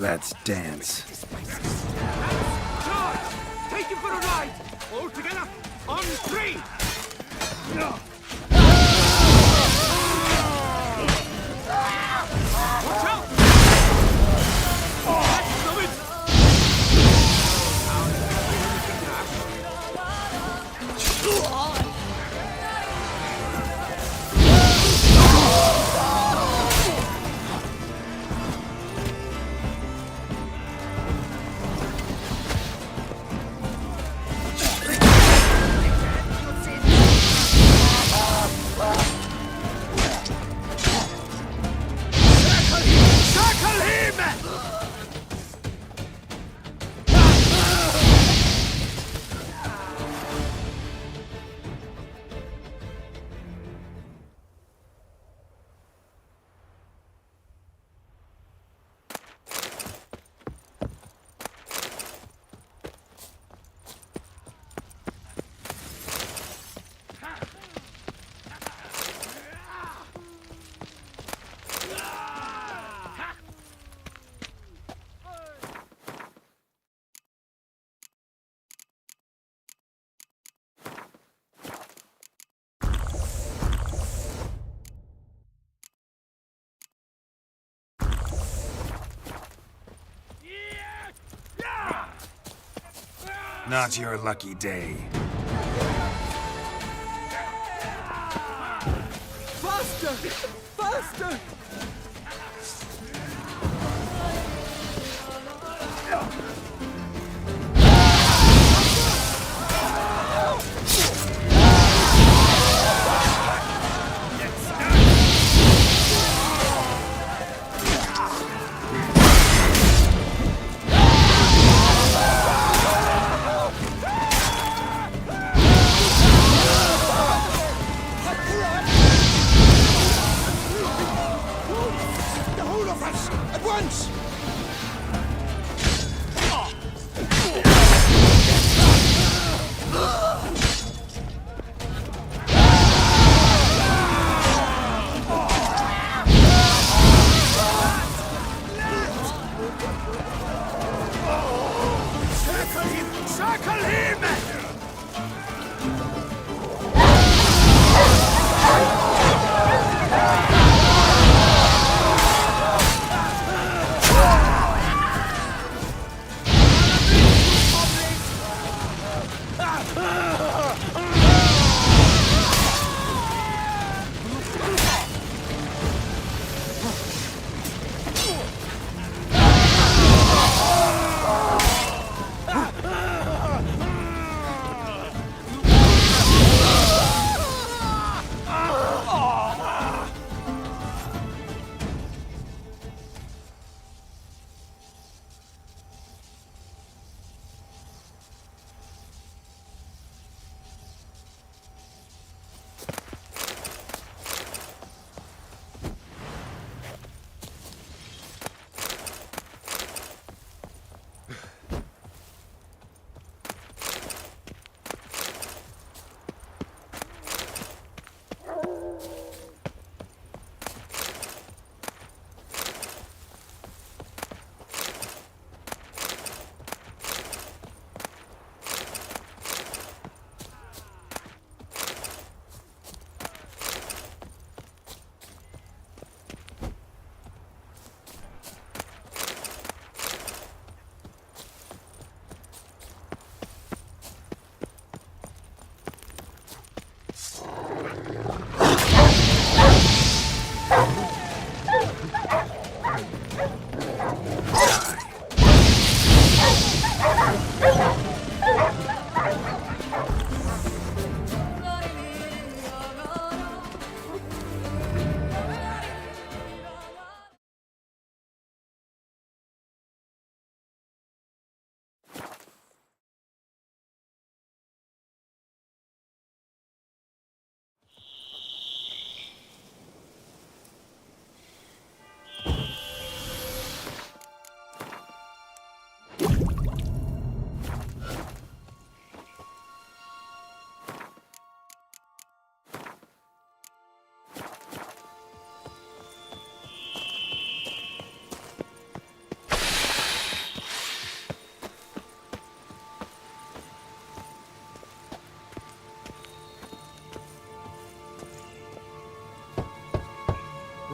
Let's dance. Charge! Take him for a ride! All together, on three! Watch out! That's coming! Not your lucky day. Faster! Faster!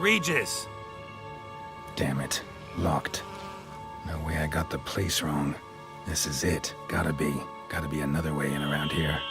Regis! Damn it. Locked. No way I got the place wrong. This is it. Gotta be. Gotta be another way in around here.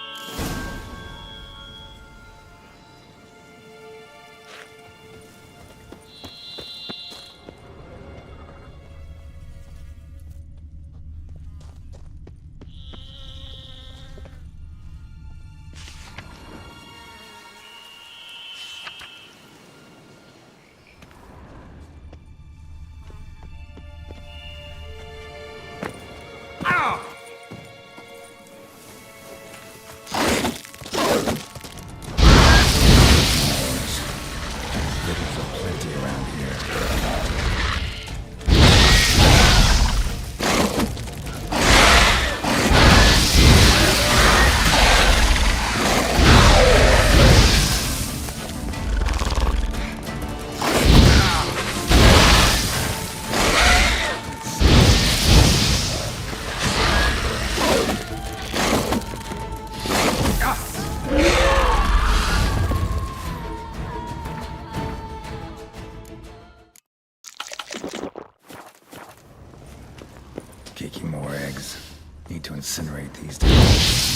Caking more eggs. Need to incinerate these days.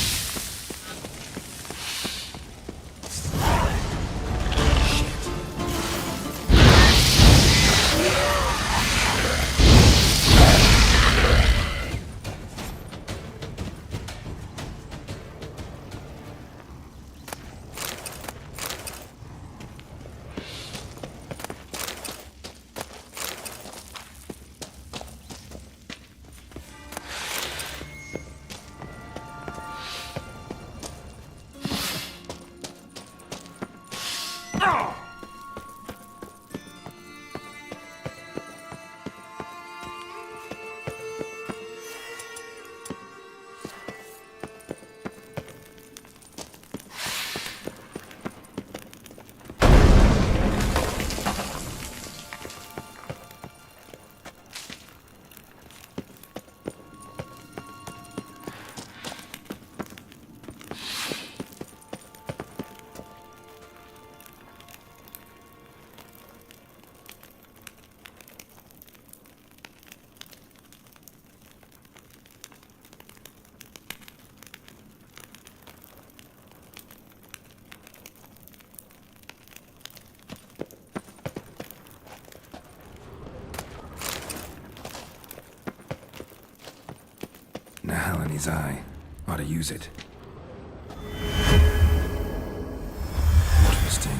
His eye. Ought to use it. Interesting.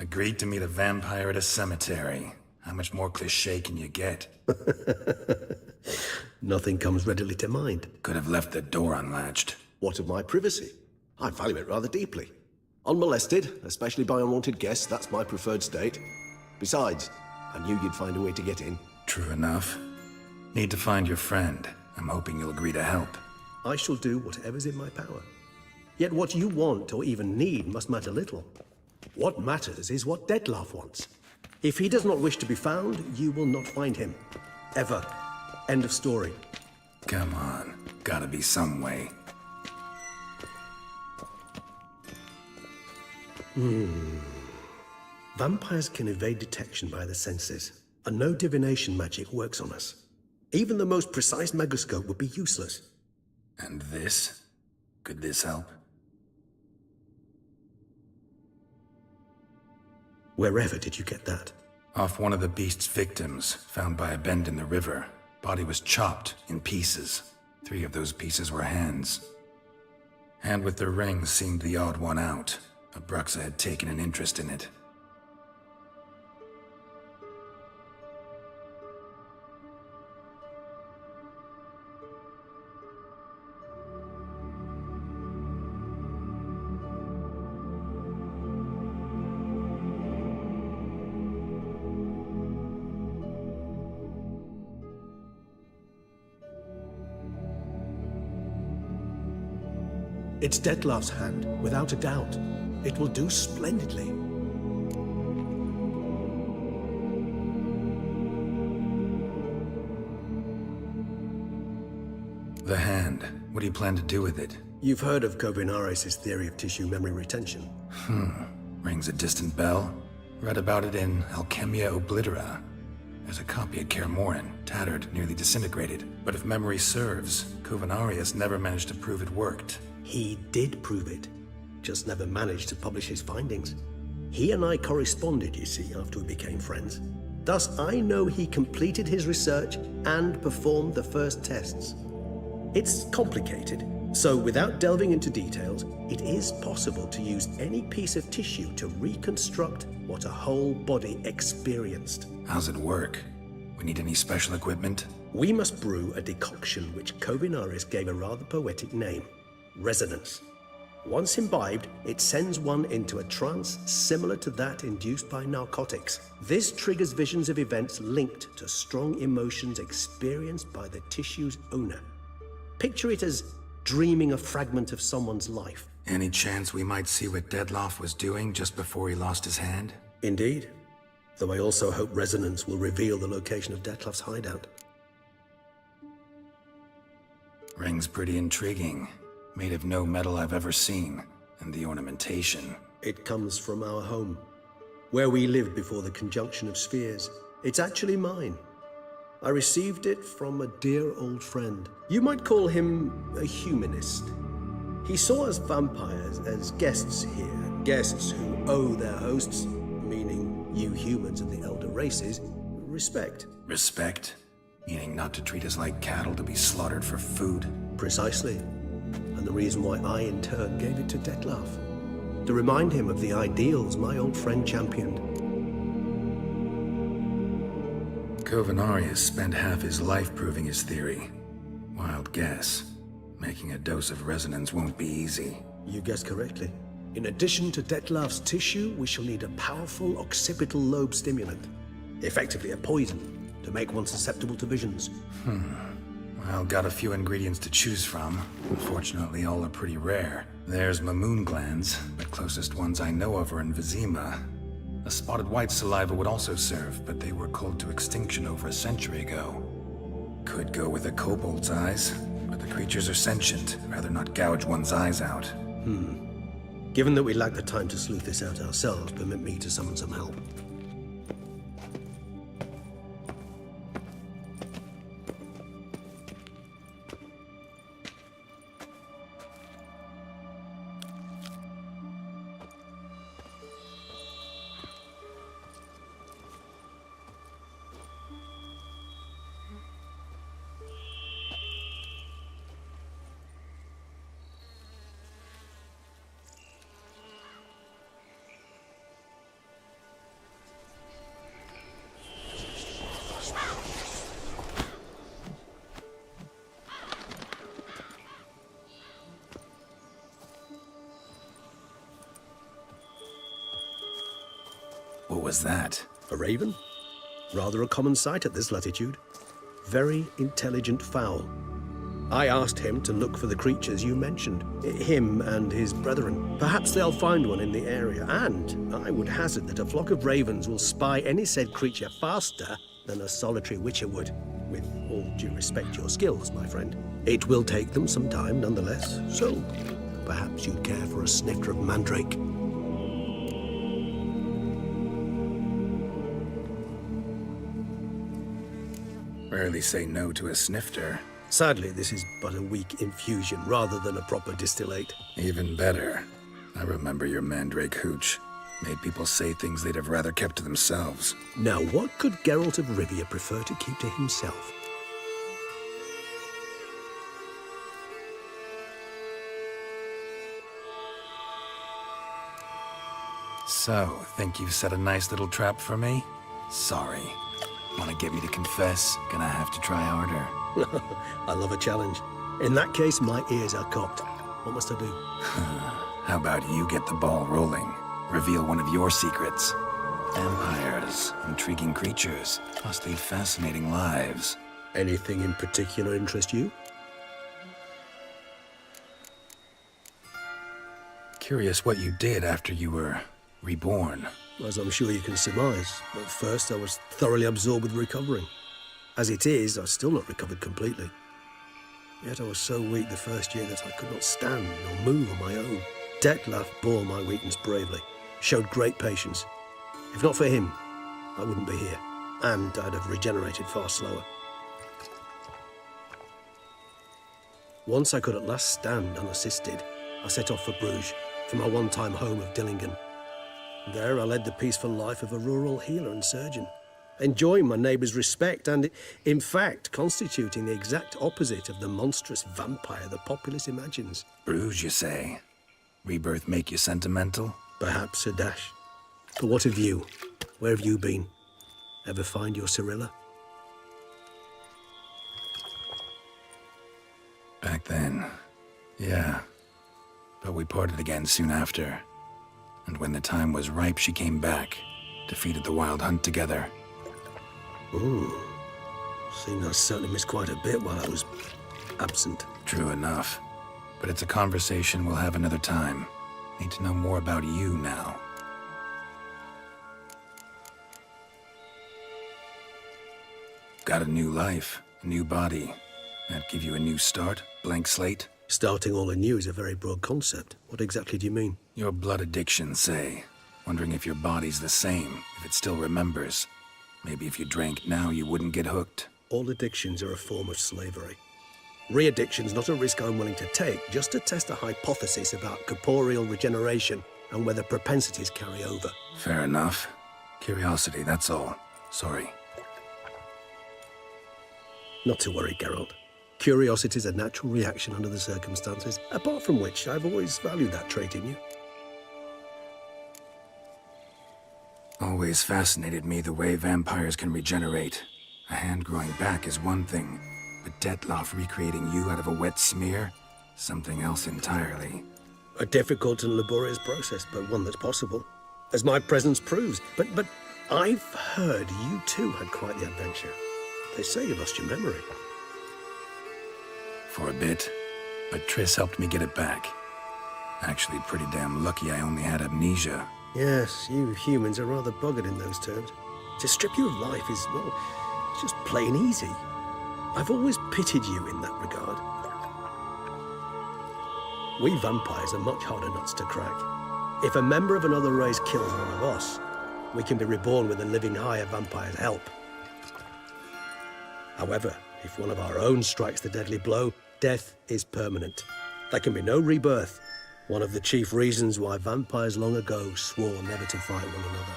Agreed to meet a vampire at a cemetery. How much more cliché can you get? Nothing comes readily to mind. Could have left the door unlatched. What of my privacy? I value it rather deeply. Unmolested, especially by unwanted guests, that's my preferred state. Besides, I knew you'd find a way to get in. True enough. Need to find your friend. I'm hoping you'll agree to help. I shall do whatever's in my power. Yet what you want or even need must matter little. What matters is what Dettlaff wants. If he does not wish to be found, you will not find him. Ever. End of story. Come on. Gotta be some way. Vampires can evade detection by the senses, and no divination magic works on us. Even the most precise megascope would be useless. And this? Could this help? Wherever did you get that? Off one of the beast's victims, found by a bend in the river. Body was chopped in pieces. 3 of those pieces were hands. Hand with the ring seemed the odd one out. Abruxa had taken an interest in it. It's Detlef's hand, without a doubt. It will do splendidly. The hand. What do you plan to do with it? You've heard of Kovinaris' theory of tissue memory retention. Rings a distant bell. Read about it in Alchemia Oblitera. There's a copy at Kermoran, tattered, nearly disintegrated. But if memory serves, Kovinaris never managed to prove it worked. He did prove it, just never managed to publish his findings. He and I corresponded, you see, after we became friends. Thus, I know he completed his research and performed the first tests. It's complicated, so without delving into details, it is possible to use any piece of tissue to reconstruct what a whole body experienced. How's it work? We need any special equipment? We must brew a decoction which Kovinaris gave a rather poetic name. Resonance. Once imbibed, it sends one into a trance similar to that induced by narcotics. This triggers visions of events linked to strong emotions experienced by the tissue's owner. Picture it as dreaming a fragment of someone's life. Any chance we might see what Detlef was doing just before he lost his hand? Indeed. Though I also hope resonance will reveal the location of Detlef's hideout. Ring's pretty intriguing. Made of no metal I've ever seen, and the ornamentation. It comes from our home, where we lived before the conjunction of spheres. It's actually mine. I received it from a dear old friend. You might call him a humanist. He saw us vampires as guests here, guests who owe their hosts, meaning you humans of the elder races, respect. Respect? Meaning not to treat us like cattle to be slaughtered for food? Precisely. And the reason why I, in turn, gave it to Detlef. To remind him of the ideals my old friend championed. Kovinaris spent half his life proving his theory. Wild guess. Making a dose of resonance won't be easy. You guessed correctly. In addition to Detlef's tissue, we shall need a powerful occipital lobe stimulant. Effectively a poison, to make one susceptible to visions. Well, got a few ingredients to choose from. Unfortunately, all are pretty rare. There's Mamoon glands, the closest ones I know of are in Vizima. A spotted white saliva would also serve, but they were culled to extinction over a century ago. Could go with a kobold's eyes, but the creatures are sentient. Rather not gouge one's eyes out. Given that we lack the time to sleuth this out ourselves, permit me to summon some help. What was that? A raven? Rather a common sight at this latitude. Very intelligent fowl. I asked him to look for the creatures you mentioned, him and his brethren. Perhaps they'll find one in the area, and I would hazard that a flock of ravens will spy any said creature faster than a solitary witcher would. With all due respect to your skills, my friend. It will take them some time nonetheless, so perhaps you'd care for a snifter of mandrake. Rarely say no to a snifter. Sadly, this is but a weak infusion rather than a proper distillate. Even better. I remember your mandrake hooch. Made people say things they'd have rather kept to themselves. Now, what could Geralt of Rivia prefer to keep to himself? So, think you've set a nice little trap for me? Sorry. Wanna get me to confess? Gonna have to try harder. I love a challenge. In that case, my ears are cocked. What must I do? How about you get the ball rolling? Reveal one of your secrets. Vampires, intriguing creatures, must lead fascinating lives. Anything in particular interest you? Curious what you did after you were reborn. As I'm sure you can surmise, at first I was thoroughly absorbed with recovering. As it is, I've still not recovered completely. Yet I was so weak the first year that I could not stand or move on my own. Detlef bore my weakness bravely, showed great patience. If not for him, I wouldn't be here, and I'd have regenerated far slower. Once I could at last stand unassisted, I set off for Bruges, for my one-time home of Dillingen. There I led the peaceful life of a rural healer and surgeon, enjoying my neighbours' respect and, in fact, constituting the exact opposite of the monstrous vampire the populace imagines. Bruges, you say? Rebirth make you sentimental? Perhaps a dash. But what of you? Where have you been? Ever find your Cyrilla? Back then, yeah. But we parted again soon after. And when the time was ripe, she came back, defeated the Wild Hunt together. Ooh. Seems I certainly missed quite a bit while I was absent. True enough. But it's a conversation we'll have another time. Need to know more about you now. Got a new life, a new body. That give you a new start? Blank slate? Starting all anew is a very broad concept. What exactly do you mean? Your blood addiction, say. Wondering if your body's the same, if it still remembers. Maybe if you drank now, you wouldn't get hooked. All addictions are a form of slavery. Re-addiction's not a risk I'm willing to take, just to test a hypothesis about corporeal regeneration and whether propensities carry over. Fair enough. Curiosity, that's all. Sorry. Not to worry, Geralt. Curiosity is a natural reaction under the circumstances, apart from which I've always valued that trait in you. Always fascinated me the way vampires can regenerate. A hand growing back is one thing, but Detlef recreating you out of a wet smear? Something else entirely. A difficult and laborious process, but one that's possible, as my presence proves. But I've heard you too had quite the adventure. They say you lost your memory. For a bit, but Triss helped me get it back. Actually, pretty damn lucky I only had amnesia. Yes, you humans are rather buggered in those terms. To strip you of life is, well, it's just plain easy. I've always pitied you in that regard. We vampires are much harder nuts to crack. If a member of another race kills one of us, we can be reborn with the living higher vampire's help. However, if one of our own strikes the deadly blow, death is permanent. There can be no rebirth. One of the chief reasons why vampires long ago swore never to fight one another.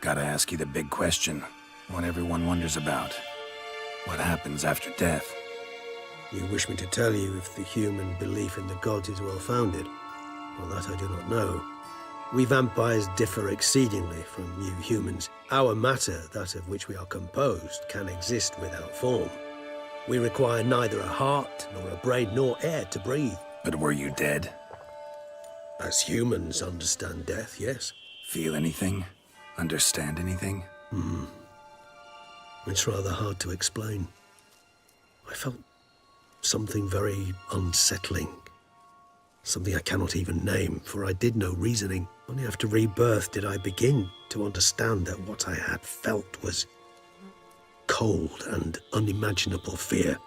Gotta ask you the big question. What everyone wonders about. What happens after death? You wish me to tell you if the human belief in the gods is well-founded? Well, that I do not know. We vampires differ exceedingly from you humans. Our matter, that of which we are composed, can exist without form. We require neither a heart, nor a brain, nor air to breathe. But were you dead? As humans understand death, yes. Feel anything? Understand anything? It's rather hard to explain. I felt something very unsettling. Something I cannot even name, for I did no reasoning. Only after rebirth did I begin to understand that what I had felt was cold and unimaginable fear.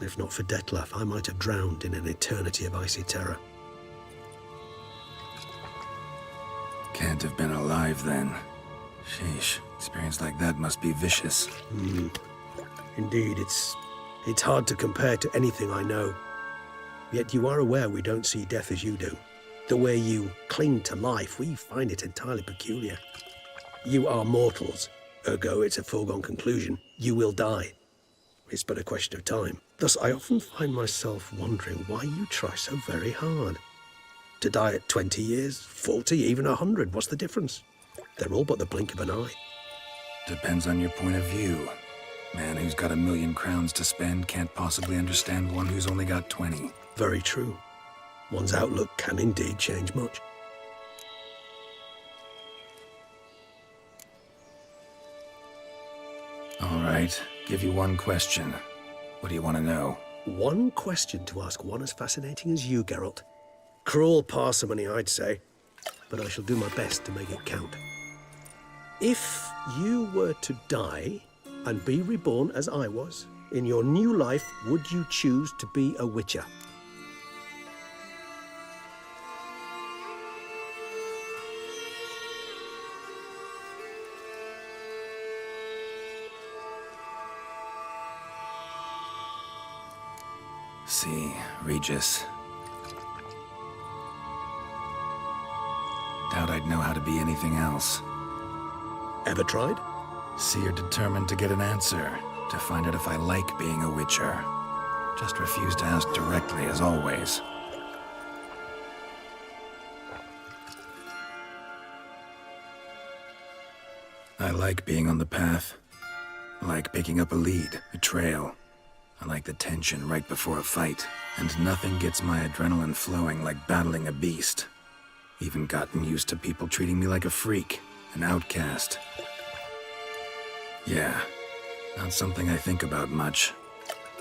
If not for Detlef, I might have drowned in an eternity of icy terror. Can't have been alive then. Sheesh, experience like that must be vicious. Indeed, it's hard to compare to anything I know. Yet you are aware we don't see death as you do. The way you cling to life, we find it entirely peculiar. You are mortals, ergo it's a foregone conclusion. You will die. It's but a question of time. Thus, I often find myself wondering why you try so very hard. To die at 20 years, 40, even 100, what's the difference? They're all but the blink of an eye. Depends on your point of view. Man who's got 1,000,000 crowns to spend can't possibly understand one who's only got 20. Very true. One's outlook can indeed change much. All right, give you one question. What do you want to know? One question to ask one as fascinating as you, Geralt. Cruel parsimony, I'd say, but I shall do my best to make it count. If you were to die and be reborn as I was, in your new life, would you choose to be a witcher? See, Regis. Doubt I'd know how to be anything else. Ever tried? See, you're determined to get an answer, to find out if I like being a witcher. Just refuse to ask directly, as always. I like being on the path. I like picking up a lead, a trail. I like the tension right before a fight, and nothing gets my adrenaline flowing like battling a beast. Even gotten used to people treating me like a freak, an outcast. Yeah, not something I think about much,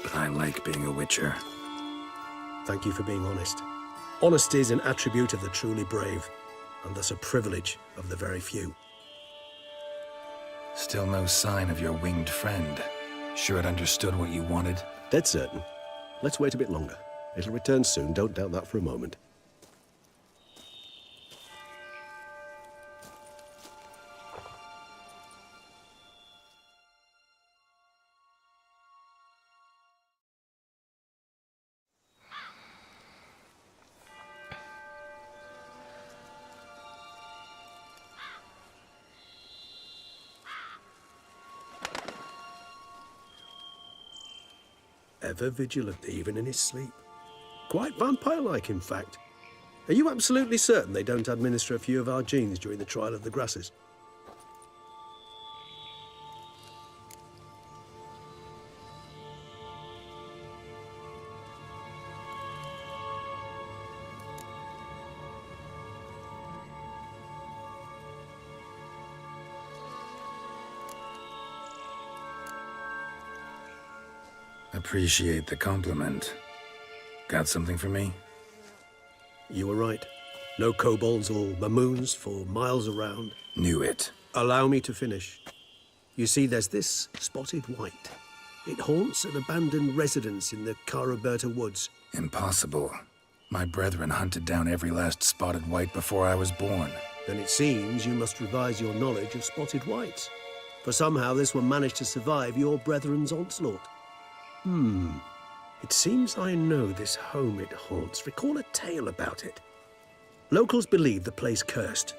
but I like being a witcher. Thank you for being honest. Honesty is an attribute of the truly brave, and thus a privilege of the very few. Still no sign of your winged friend. Sure it understood what you wanted? Dead certain. Let's wait a bit longer. It'll return soon, don't doubt that for a moment. Ever vigilant, even in his sleep. Quite vampire-like, in fact. Are you absolutely certain they don't administer a few of our genes during the trial of the grasses? Appreciate the compliment. Got something for me? You were right. No kobolds or mamoons for miles around. Knew it. Allow me to finish. You see, there's this spotted white. It haunts an abandoned residence in the Caraberta woods. Impossible. My brethren hunted down every last spotted white before I was born. Then it seems you must revise your knowledge of spotted whites. For somehow this one managed to survive your brethren's onslaught. It seems I know this home it haunts. Recall a tale about it. Locals believe the place cursed.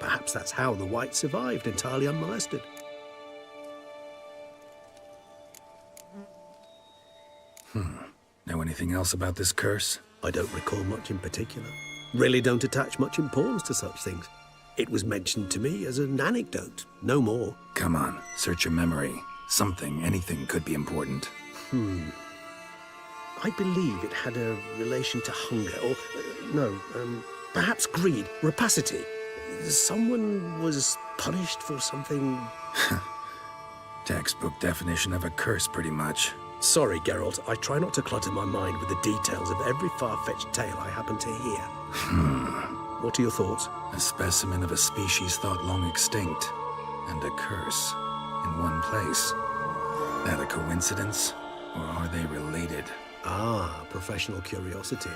Perhaps that's how the white survived entirely unmolested. Know anything else about this curse? I don't recall much in particular. Really don't attach much importance to such things. It was mentioned to me as an anecdote, no more. Come on, search your memory. Something, anything could be important. I believe it had a relation to hunger, or, perhaps greed, rapacity. Someone was punished for something... Textbook definition of a curse, pretty much. Sorry, Geralt, I try not to clutter my mind with the details of every far-fetched tale I happen to hear. What are your thoughts? A specimen of a species thought long extinct, and a curse in one place. That a coincidence? Or are they related? Ah, professional curiosity.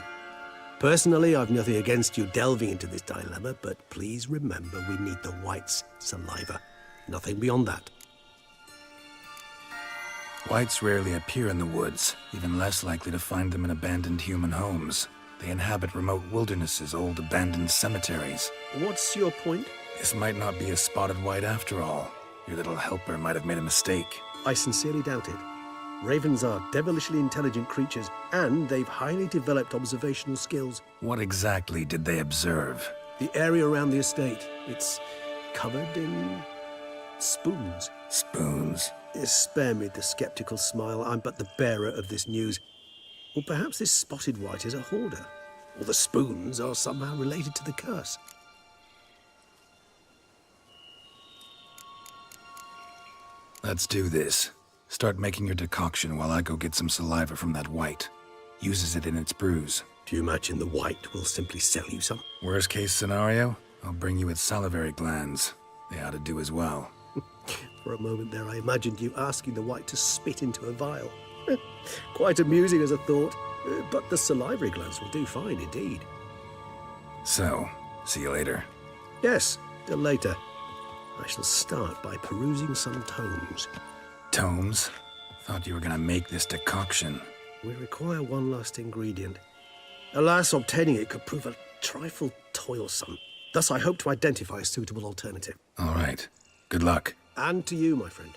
Personally, I've nothing against you delving into this dilemma, but please remember we need the white's saliva. Nothing beyond that. Whites rarely appear in the woods, even less likely to find them in abandoned human homes. They inhabit remote wildernesses, old abandoned cemeteries. What's your point? This might not be a spotted white after all. Your little helper might have made a mistake. I sincerely doubt it. Ravens are devilishly intelligent creatures, and they've highly developed observational skills. What exactly did they observe? The area around the estate, it's covered in spoons. Spoons. Spare me the skeptical smile. I'm but the bearer of this news. Or perhaps this spotted white is a hoarder. Or the spoons are somehow related to the curse. Let's do this. Start making your decoction while I go get some saliva from that white. Uses it in its brews. Do you imagine the white will simply sell you some? Worst case scenario, I'll bring you its salivary glands. They ought to do as well. For a moment there, I imagined you asking the white to spit into a vial. Quite amusing as a thought, but the salivary glands will do fine indeed. So, see you later. Yes, till later. I shall start by perusing some tomes. Tomes? Thought you were gonna make this decoction. We require one last ingredient. Alas, obtaining it could prove a trifle toilsome. Thus, I hope to identify a suitable alternative. All right. Good luck. And to you, my friend.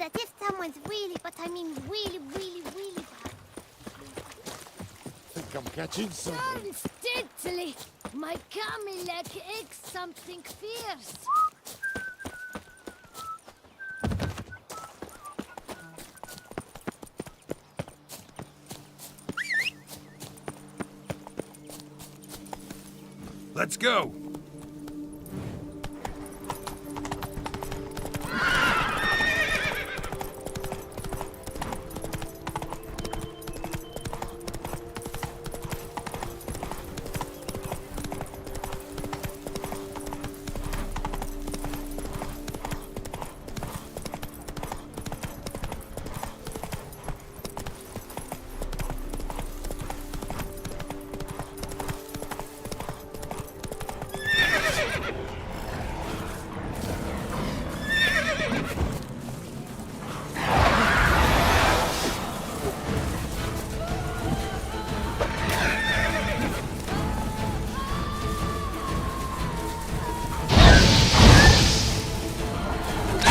that if someone's really, but I mean really, really, really bad. I think I'm catching something. Sounds deadly. My Camilec aches something fierce. Let's go!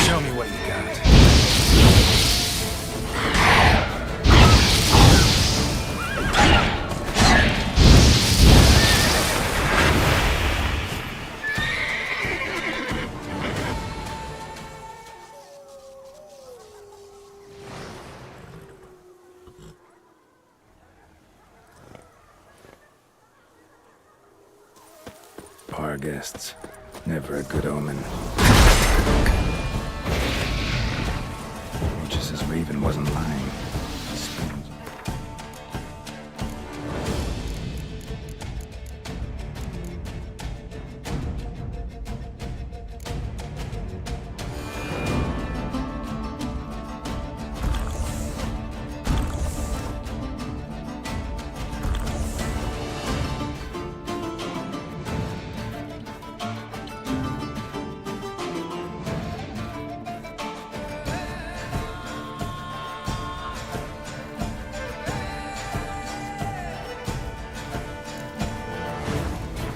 Show me what you got. Bar guests. Never a good omen. Just as Raven wasn't lying. Spoons.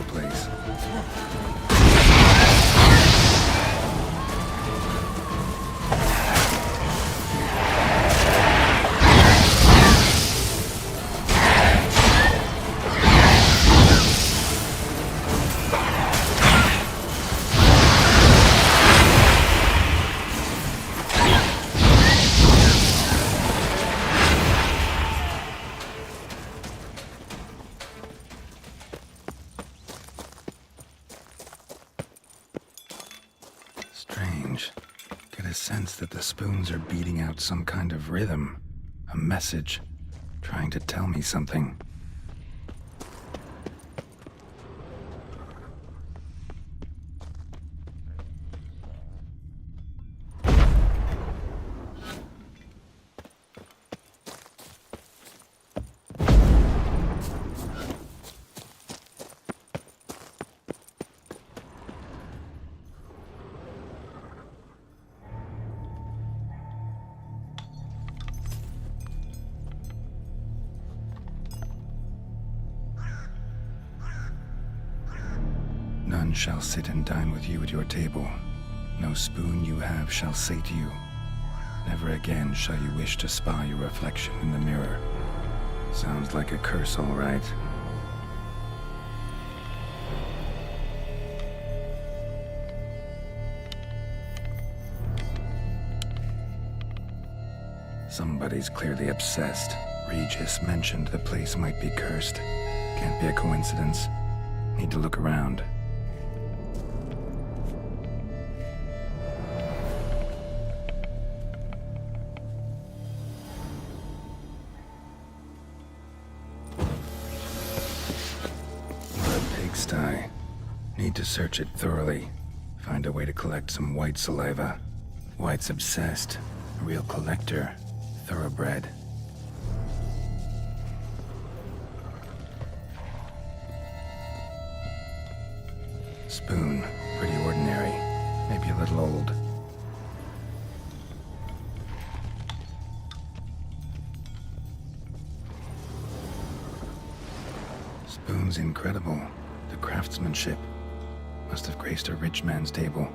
Place. Strange. Get a sense that the spoons are beating out some kind of rhythm. A message. Trying to tell me something. None shall sit and dine with you at your table. No spoon you have shall sate you. Never again shall you wish to spy your reflection in the mirror. Sounds like a curse, all right. Somebody's clearly obsessed. Regis mentioned the place might be cursed. Can't be a coincidence. Need to look around. What a pigsty. Need to search it thoroughly. Find a way to collect some white saliva. White's obsessed. A real collector. Thoroughbred. Spoon. Pretty ordinary. Maybe a little old. Spoon's incredible. The craftsmanship. Must have graced a rich man's table.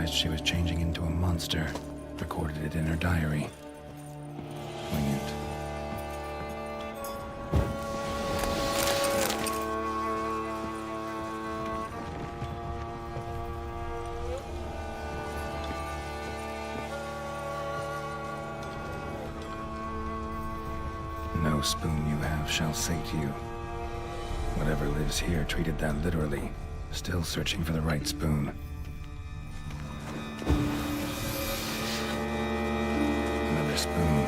realized she was changing into a monster, recorded it in her diary. Poignant. No spoon you have shall sate you. Whatever lives here treated that literally, still searching for the right spoon. Another spoon.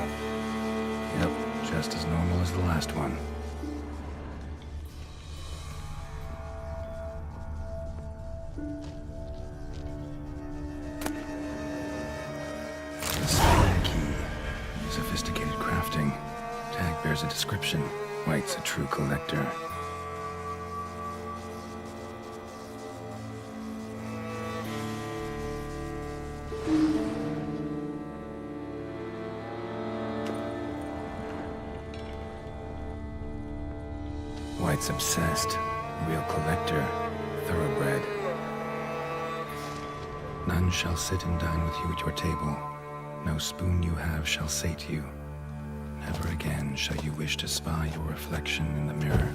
Yep, just as normal as the last one. The spade key. Sophisticated crafting. Tag bears a description. White's a true collector. White's obsessed. Real collector. Thoroughbred. None shall sit and dine with you at your table. No spoon you have shall sate you. Never again shall you wish to spy your reflection in the mirror.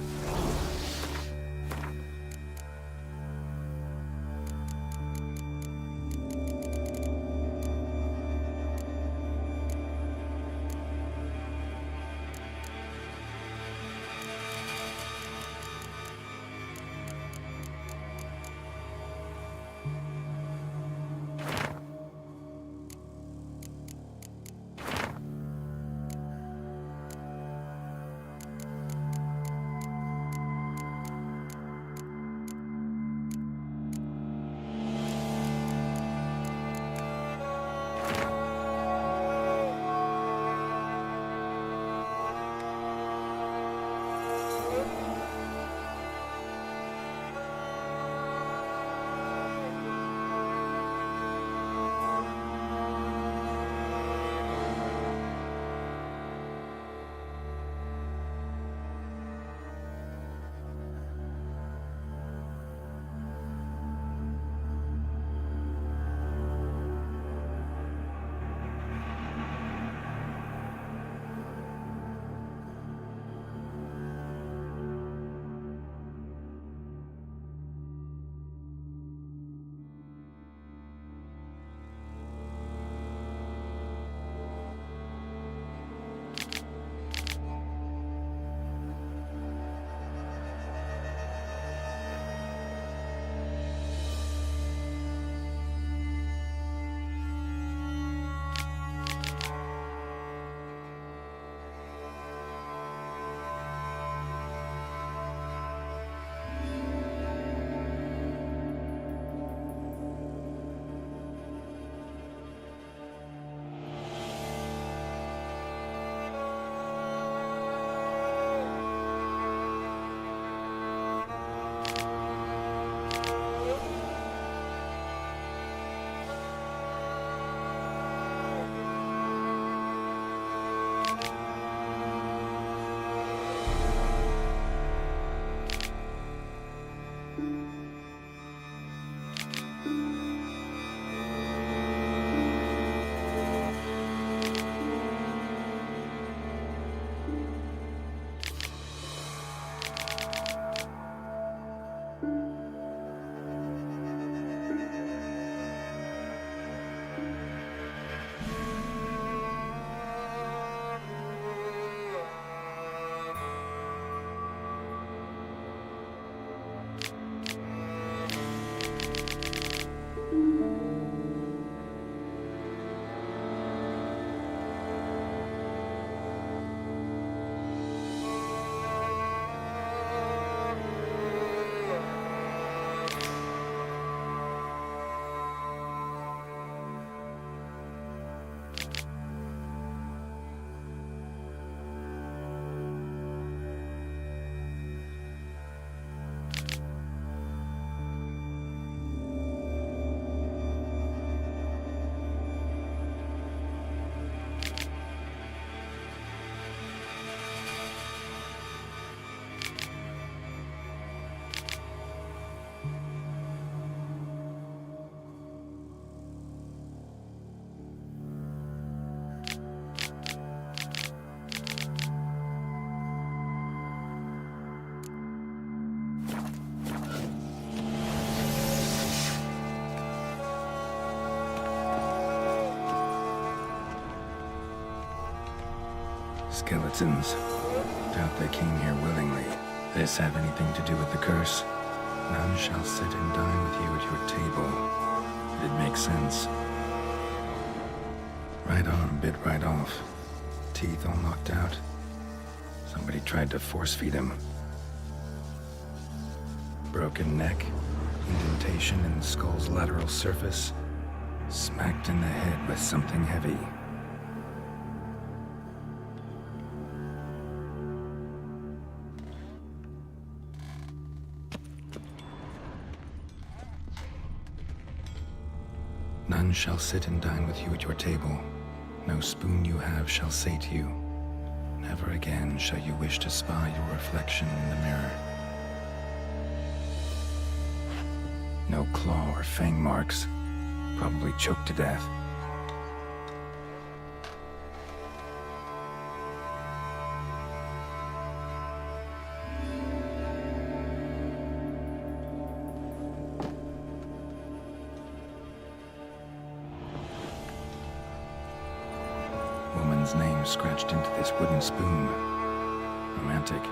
Skeletons. Doubt they came here willingly. This have anything to do with the curse? None shall sit and dine with you at your table. It makes sense. Right on, bit right off. Teeth all knocked out. Somebody tried to force feed him. Broken neck, indentation in the skull's lateral surface, smacked in the head with something heavy. None shall sit and dine with you at your table. No spoon you have shall sate you. Never again shall you wish to spy your reflection in the mirror. No claw or fang marks. Probably choked to death. Woman's name scratched into this wooden spoon. Romantic.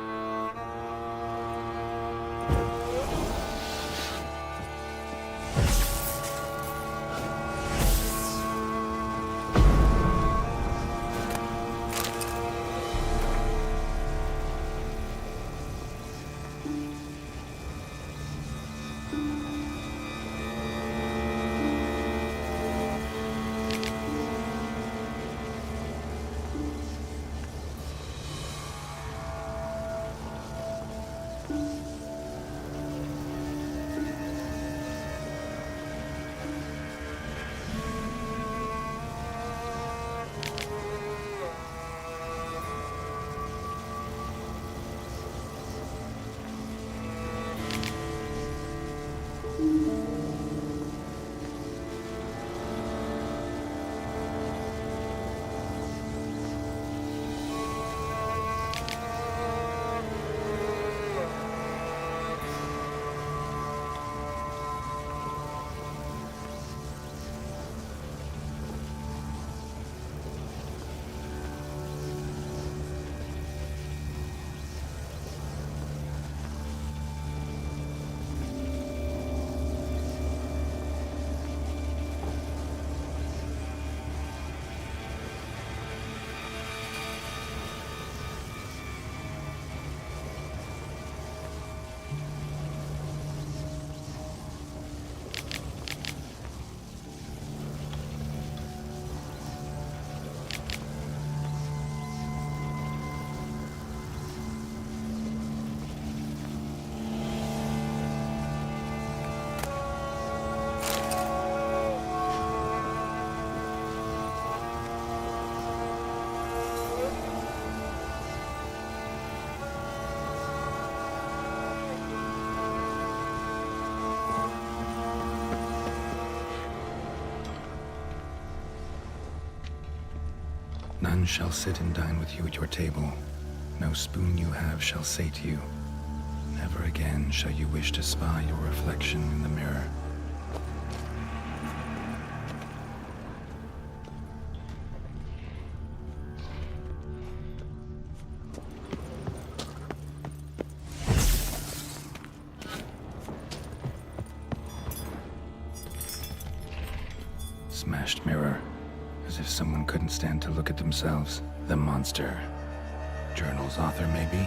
None shall sit and dine with you at your table. No spoon you have shall sate you. Never again shall you wish to spy your reflection in the mirror. Smashed mirror. As if someone couldn't stand to look at themselves. The monster. Journal's author, maybe?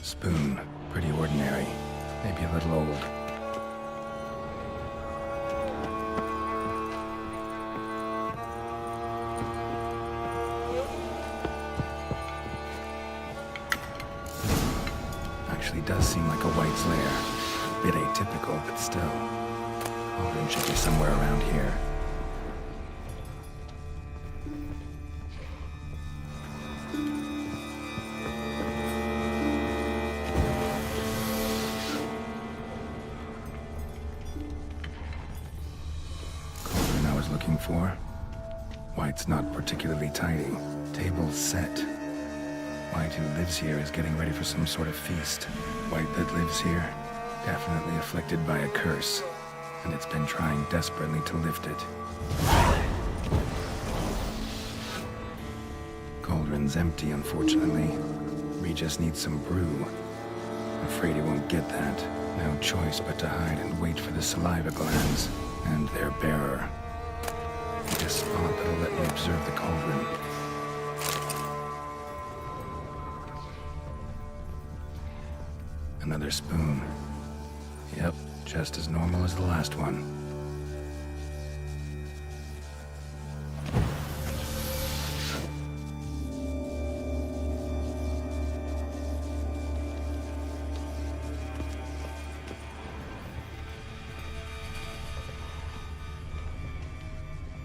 Spoon. Pretty ordinary. Maybe a little old. Actually does seem like a white's lair. A bit atypical, but still. Alden should be somewhere around here. looking for. White's not particularly tidy. Table set. White, who lives here, is getting ready for some sort of feast. White that lives here, definitely afflicted by a curse, and it's been trying desperately to lift it. Cauldron's empty, unfortunately. We just need some brew. Afraid he won't get that. No choice but to hide and wait for the saliva glands and their bearer. Need a spot that'll let me observe the cauldron. Another spoon. Yep, just as normal as the last one.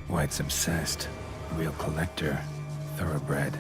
White's obsessed. Real collector. Thoroughbred.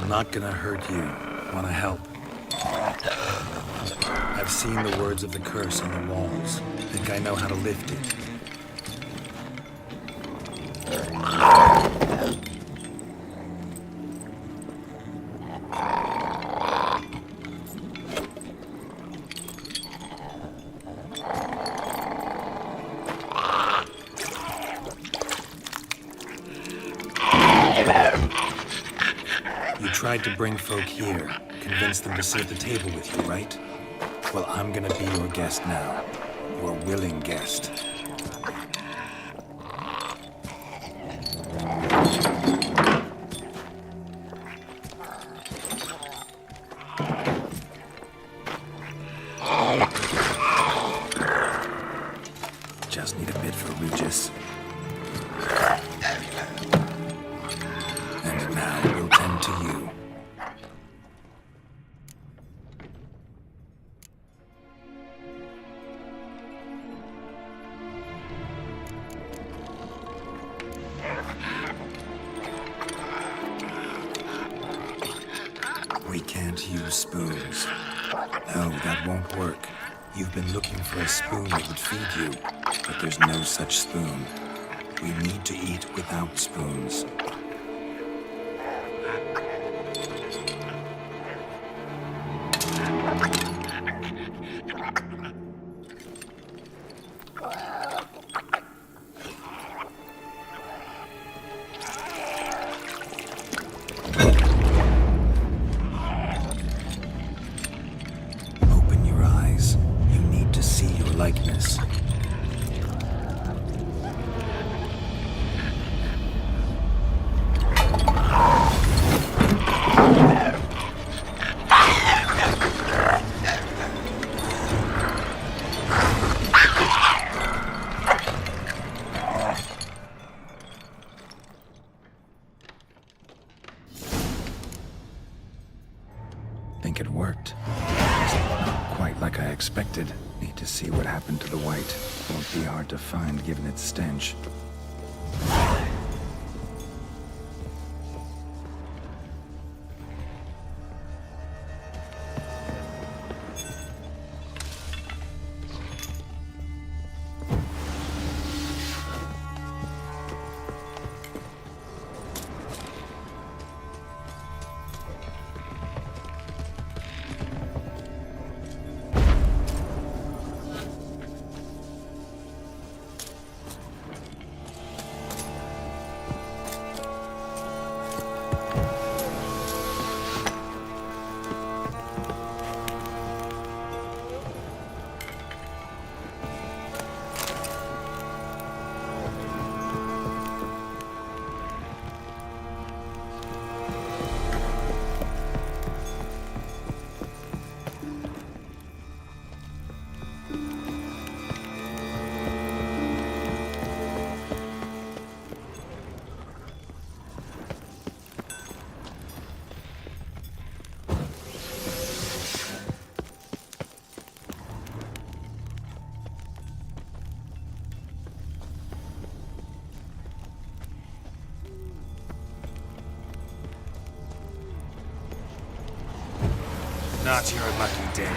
Not gonna hurt you. Wanna help? I've seen the words of the curse on the walls. Think I know how to lift it. Tried to bring folk here, convince them to sit at the table with you, right? Well, I'm gonna be your guest now. Your willing guest. Just need a bit for Regis. And now we'll tend to you. We can't use spoons. No, that won't work. You've been looking for a spoon that would feed you, but there's no such spoon. We need to eat without spoons. Likeness. You've think it worked. Not quite like I expected. Need to see what happened to the white. Won't be hard to find given its stench. Not your lucky day.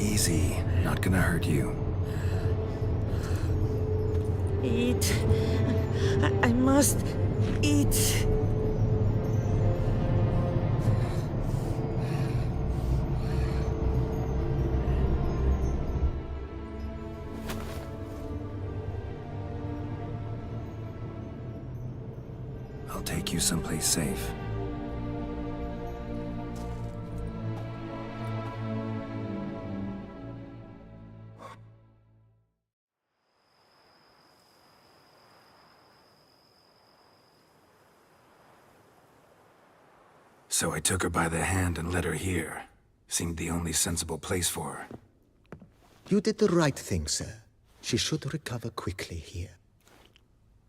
Easy. Not gonna hurt you. Eat. I must eat. I'll take you someplace safe. So I took her by the hand and led her here. Seemed the only sensible place for her. You did the right thing, sir. She should recover quickly here.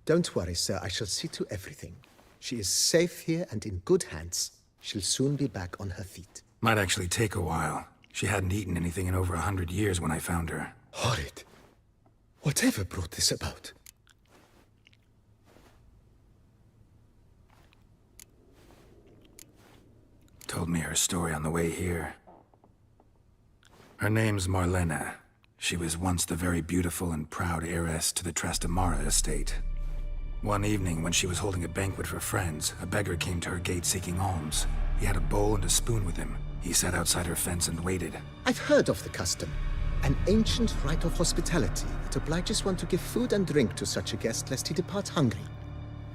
Don't worry, sir. I shall see to everything. She is safe here and in good hands. She'll soon be back on her feet. Might actually take a while. She hadn't eaten anything in over 100 years when I found her. Horrid. Whatever brought this about? Told me her story on the way here. Her name's Marlena. She was once the very beautiful and proud heiress to the Trastamara estate. One evening, when she was holding a banquet for friends, a beggar came to her gate seeking alms. He had a bowl and a spoon with him. He sat outside her fence and waited. I've heard of the custom. An ancient rite of hospitality that obliges one to give food and drink to such a guest lest he depart hungry.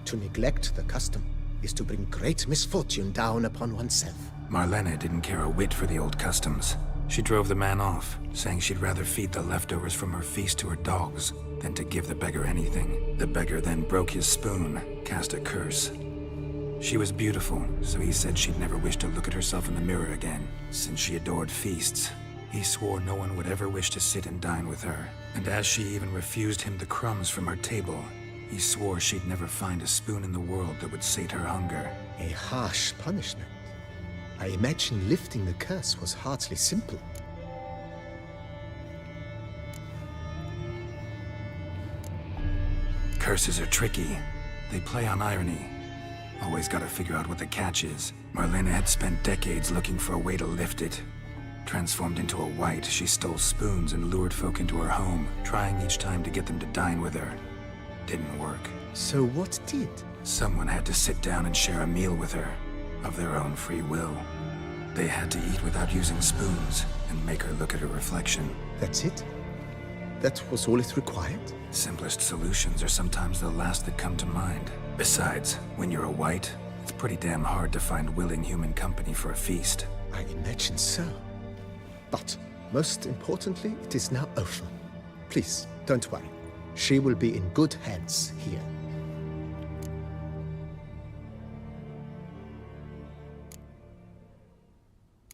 To neglect the custom is to bring great misfortune down upon oneself. Marlena didn't care a whit for the old customs. She drove the man off, saying she'd rather feed the leftovers from her feast to her dogs than to give the beggar anything. The beggar then broke his spoon, cast a curse. She was beautiful, so he said she'd never wish to look at herself in the mirror again. Since she adored feasts, He swore no one would ever wish to sit and dine with her. And as she even refused him the crumbs from her table, he swore she'd never find a spoon in the world that would sate her hunger. A harsh punishment. I imagine lifting the curse was hardly simple. Curses are tricky. They play on irony. Always gotta figure out what the catch is. Marlena had spent decades looking for a way to lift it. Transformed into a wight, she stole spoons and lured folk into her home, trying each time to get them to dine with her. Didn't work. So what did? Someone had to sit down and share a meal with her, of their own free will. They had to eat without using spoons, and make her look at her reflection. That's it? That was all it required? Simplest solutions are sometimes the last that come to mind. Besides, when you're a wight, it's pretty damn hard to find willing human company for a feast. I imagine so. But, most importantly, it is now over. Please, don't worry. She will be in good hands here.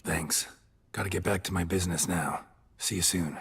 Thanks. Gotta get back to my business now. See you soon.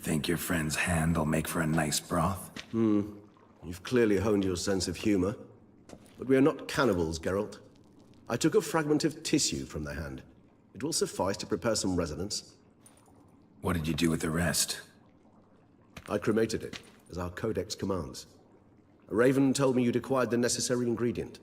Think your friend's hand'll make for a nice broth? You've clearly honed your sense of humor. But we are not cannibals, Geralt. I took a fragment of tissue from the hand. It will suffice to prepare some resonance. What did you do with the rest? I cremated it, as our codex commands. A raven told me you'd acquired the necessary ingredient.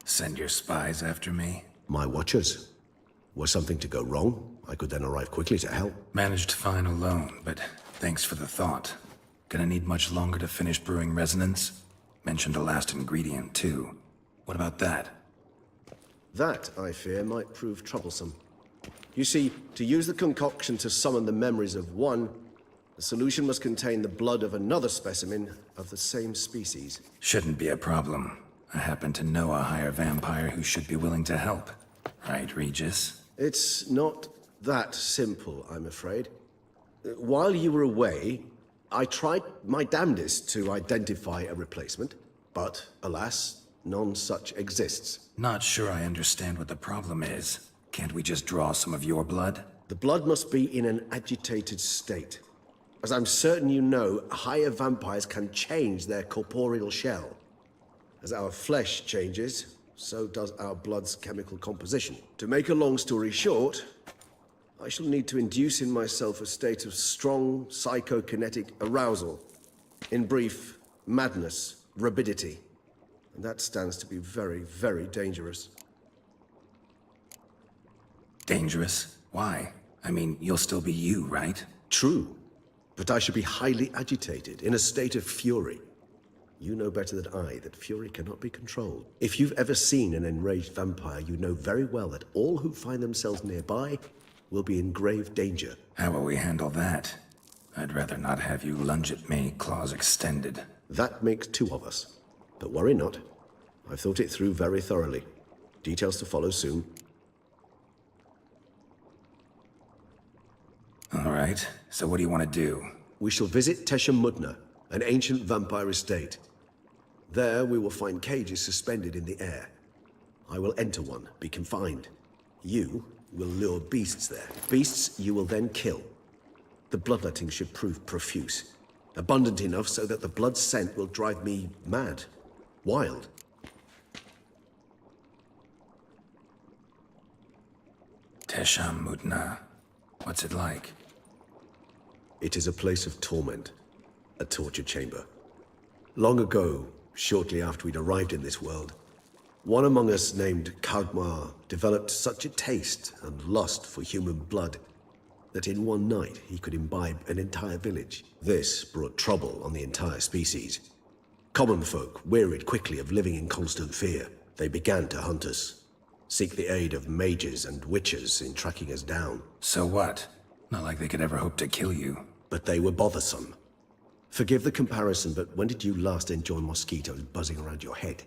Send your spies after me? My watchers. Were something to go wrong, I could then arrive quickly to help. Managed fine alone, but thanks for the thought. Gonna need much longer to finish brewing resonance? Mentioned a last ingredient, too. What about that? That, I fear, might prove troublesome. You see, to use the concoction to summon the memories of one, the solution must contain the blood of another specimen of the same species. Shouldn't be a problem. I happen to know a higher vampire who should be willing to help. Right, Regis? It's not that simple, I'm afraid. While you were away, I tried my damnedest to identify a replacement, but alas, None such exists. Not sure I understand what the problem is. Can't we just draw some of your blood? The blood must be in an agitated state. As I'm certain you know, higher vampires can change their corporeal shell. As our flesh changes, so does our blood's chemical composition. To make a long story short, I shall need to induce in myself a state of strong psychokinetic arousal. In brief, madness, rabidity. And that stands to be very, very dangerous. Dangerous? Why? I mean, you'll still be you, right? True, but I should be highly agitated, in a state of fury. You know better than I that fury cannot be controlled. If you've ever seen an enraged vampire, you know very well that all who find themselves nearby will be in grave danger. How will we handle that? I'd rather not have you lunge at me, claws extended. That makes two of us. But worry not. I've thought it through very thoroughly. Details to follow soon. All right, so what do you want to do? We shall visit Tesha Mudna, an ancient vampire estate. There we will find cages suspended in the air. I will enter one, be confined. You will lure beasts there. Beasts you will then kill. The bloodletting should prove profuse. Abundant enough so that the blood scent will drive me mad. Wild. Tesha Mudna. What's it like? It is a place of torment. A torture chamber. Long ago, shortly after we'd arrived in this world, one among us named Kagmar developed such a taste and lust for human blood that in one night he could imbibe an entire village. This brought trouble on the entire species. Common folk wearied quickly of living in constant fear. They began to hunt us, seek the aid of mages and witches in tracking us down. So what? Not like they could ever hope to kill you. But they were bothersome. Forgive the comparison, but when did you last enjoy mosquitoes buzzing around your head?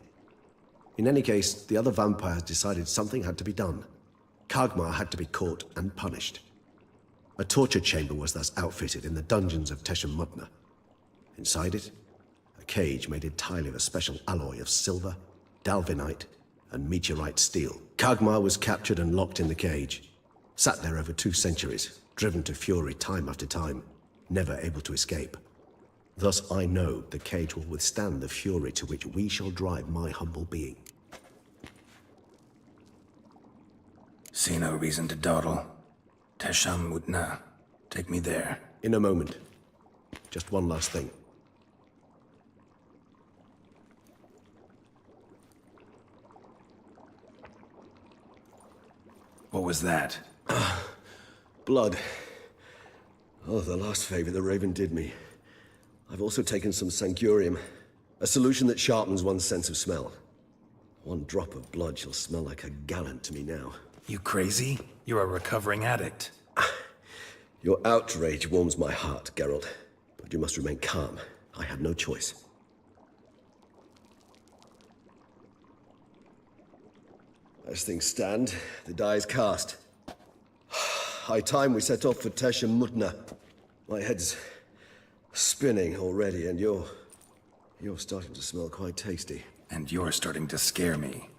In any case, the other vampires decided something had to be done. Kagmar had to be caught and punished. A torture chamber was thus outfitted in the dungeons of Tesha Mudna. Inside it, a cage made entirely of a special alloy of silver, dalvinite, and meteorite steel. Kagmar was captured and locked in the cage. Sat there over 2 centuries, driven to fury time after time, never able to escape. Thus I know the cage will withstand the fury to which we shall drive my humble being. See no reason to dawdle. Tesha Mudna. Take me there. In a moment. Just one last thing. What was that? Blood. Oh, the last favor the Raven did me. I've also taken some Sangurium, a solution that sharpens one's sense of smell. 1 drop of blood shall smell like a gallon to me now. You crazy? You're a recovering addict. Your outrage warms my heart, Geralt. But you must remain calm. I had no choice. As things stand, the die is cast. High time we set off for Tesha Mudna. My head's spinning already, and you're starting to smell quite tasty. And you're starting to scare me.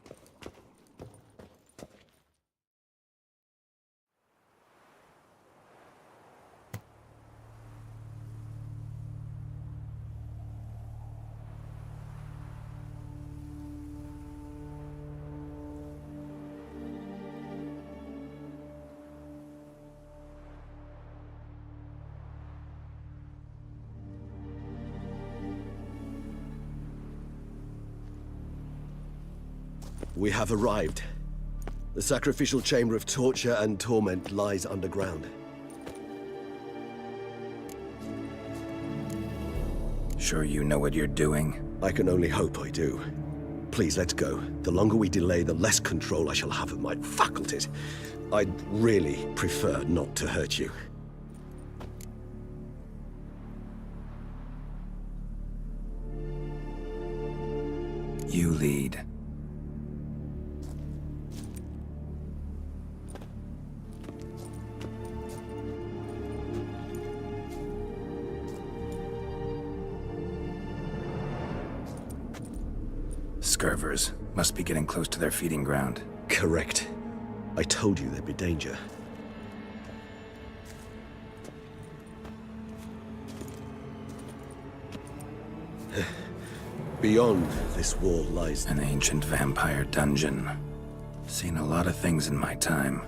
We have arrived. The sacrificial chamber of torture and torment lies underground. Sure you know what you're doing? I can only hope I do. Please, let's go. The longer we delay, the less control I shall have of my faculties. I'd really prefer not to hurt you. You lead. scurvers. Must be getting close to their feeding ground. Correct. I told you there'd be danger. Beyond this wall lies An ancient vampire dungeon. Seen a lot of things in my time.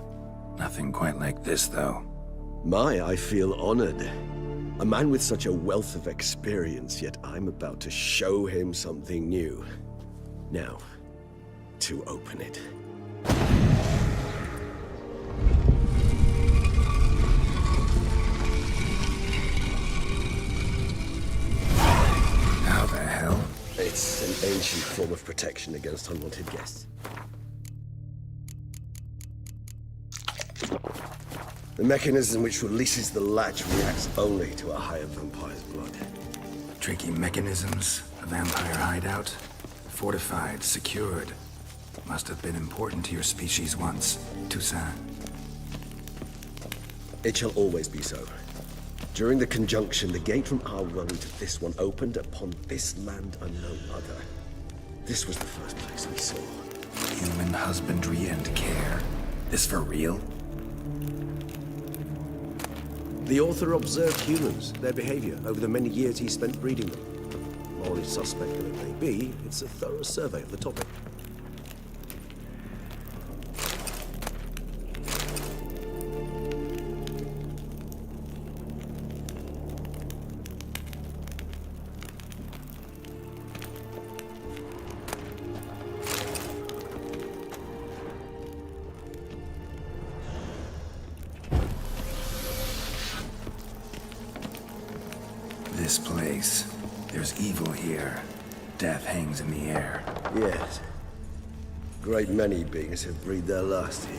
Nothing quite like this, though. I feel honored. A man with such a wealth of experience, yet I'm about to show him something new. Now, to open it. How the hell? It's an ancient form of protection against unwanted guests. The mechanism which releases the latch reacts only to a higher vampire's blood. Tricky mechanisms, a vampire hideout. Fortified, secured. Must have been important to your species once, Toussaint. It shall always be so. During the conjunction, the gate from our world to this one opened upon this land and no other. This was the first place we saw. Human husbandry and care. This for real? The author observed humans, their behavior, over the many years he spent breeding them. Morally suspect that it may be, it's a thorough survey of the topic. This place. There's evil here. Death hangs in the air. Yes. Great many beings have breathed their last here.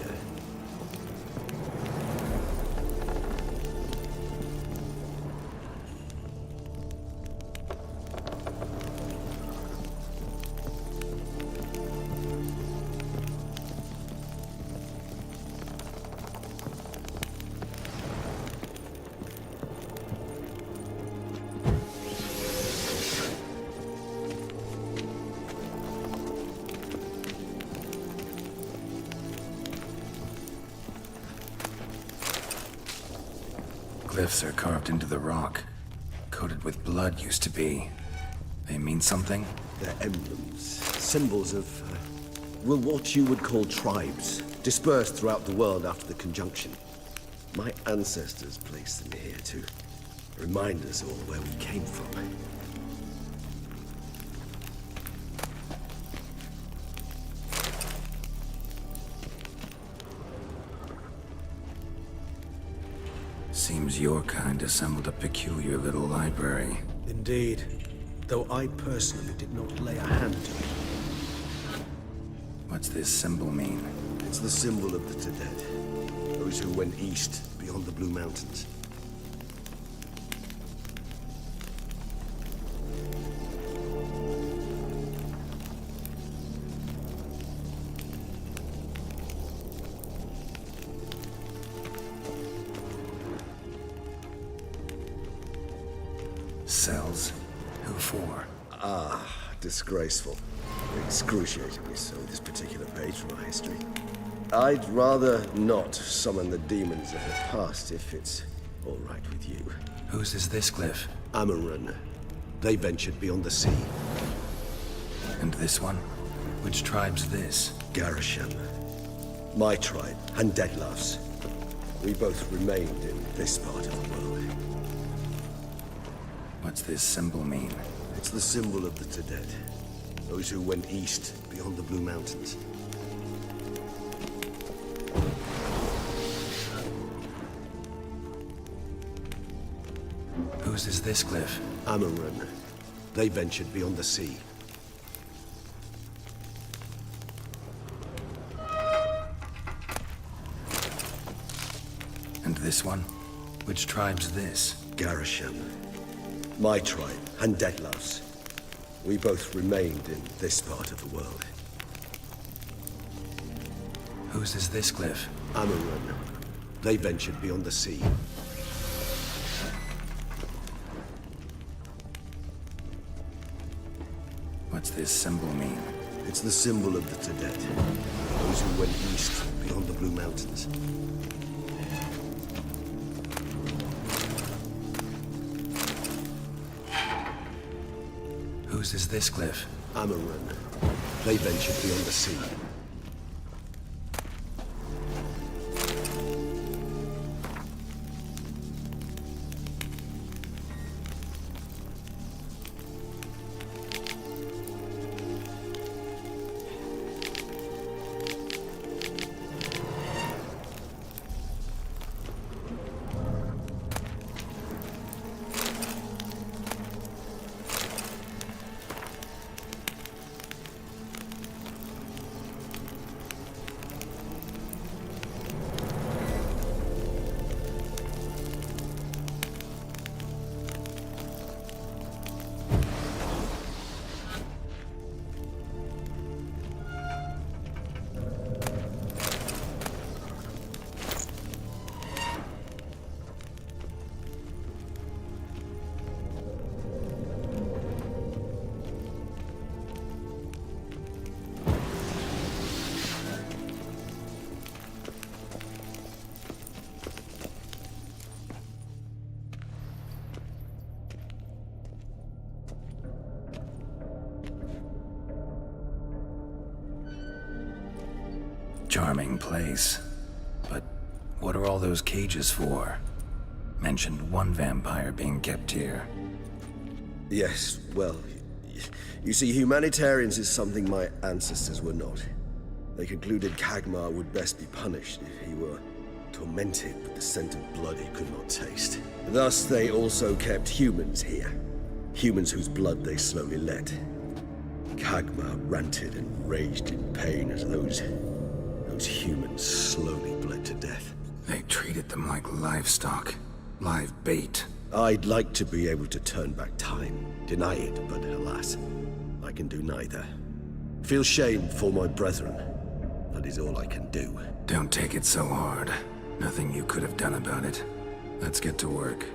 Glyphs are carved into the rock. Coated with blood used to be. They mean something? They're emblems, symbols of, well, what you would call tribes, dispersed throughout the world after the conjunction. My ancestors placed them here to remind us all where we came from. Seems your kind assembled a peculiar little library. Indeed, though I personally did not lay a hand to it. What's this symbol mean? It's the symbol of the Tedet, those who went east beyond the Blue Mountains. Cells? Who for? Disgraceful. Excruciatingly so, this particular page from our history. I'd rather not summon the demons of the past if it's all right with you. Whose is this glyph? Amarun. They ventured beyond the sea. And this one? Which tribe's this? Garisham. My tribe, and Deadloves. We both remained in this part of the world. What's this symbol mean? It's the symbol of the Tedet. Those who went east beyond the Blue Mountains. Whose is this glyph? Amarun. They ventured beyond the sea. And this one? Which tribe's this? Garisham. My tribe, and Deadloves. We both remained in this part of the world. Whose is this glyph? Amarun. They ventured beyond the sea. What's this symbol mean? It's the symbol of the Tedet, those who went east beyond the Blue Mountains. Whose is this cliff? Amaran. They ventured beyond the sea. Charming place. But what are all those cages for? Mentioned one vampire being kept here. Yes, well, you see, humanitarians is something my ancestors were not. They concluded Kagmar would best be punished if he were tormented with the scent of blood he could not taste. Thus, they also kept humans here. Humans whose blood they slowly let. Kagmar ranted and raged in pain as those humans slowly bled to death. They treated them like livestock. Live bait. I'd like to be able to turn back time, deny it, but alas, I can do neither. Feel shame for my brethren. That is all I can do. Don't take it so hard. Nothing you could have done about it. Let's get to work.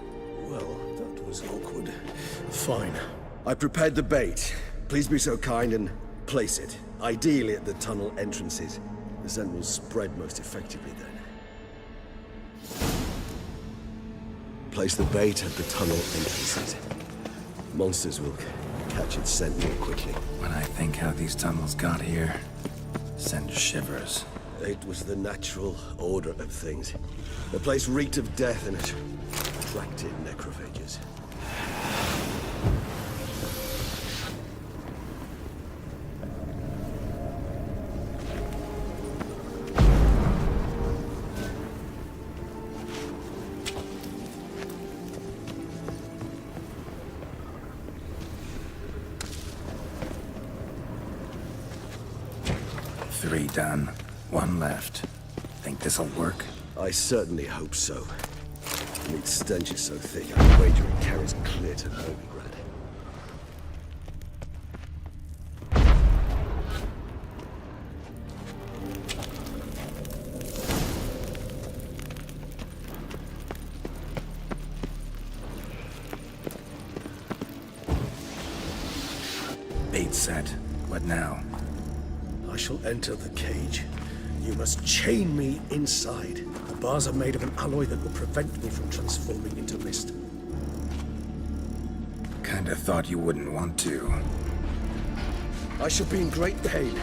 Well, that was awkward. Fine. I prepared the bait. Please be so kind and place it. Ideally at the tunnel entrances. The scent will spread most effectively then. Place the bait at the tunnel entrances. Monsters will catch its scent more quickly. When I think how these tunnels got here, send shivers. It was the natural order of things. The place reeked of death and it attracted necrophages. Three done. One left. Think this'll work? I certainly hope so. The meat stench is so thick, I wager it carries clear to Novigrad. Bait set. What now? I shall enter the cage. You must chain me inside. The bars are made of an alloy that will prevent me from transforming into mist. Kinda thought you wouldn't want to. I shall be in great pain.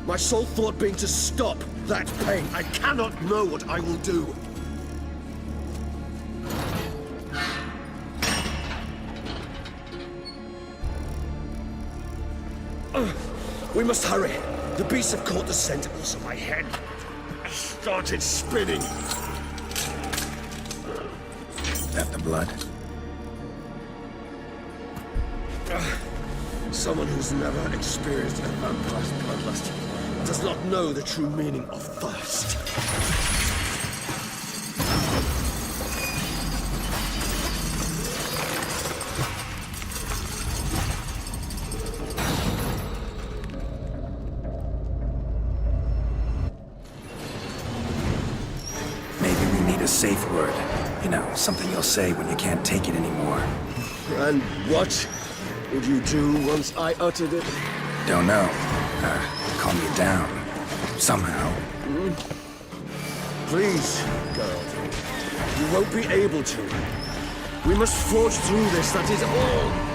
My sole thought being to stop that pain. I cannot know what I will do. We must hurry. The beasts have caught the scent, also my head started spinning. That the blood? Someone who's never experienced a vampire's bloodlust does not know the true meaning of thirst. Safe word. You know, something you'll say when you can't take it anymore. And what would you do once I uttered it? Don't know. calm you down. Somehow. Please, girl. You won't be able to. We must forge through this, that is all.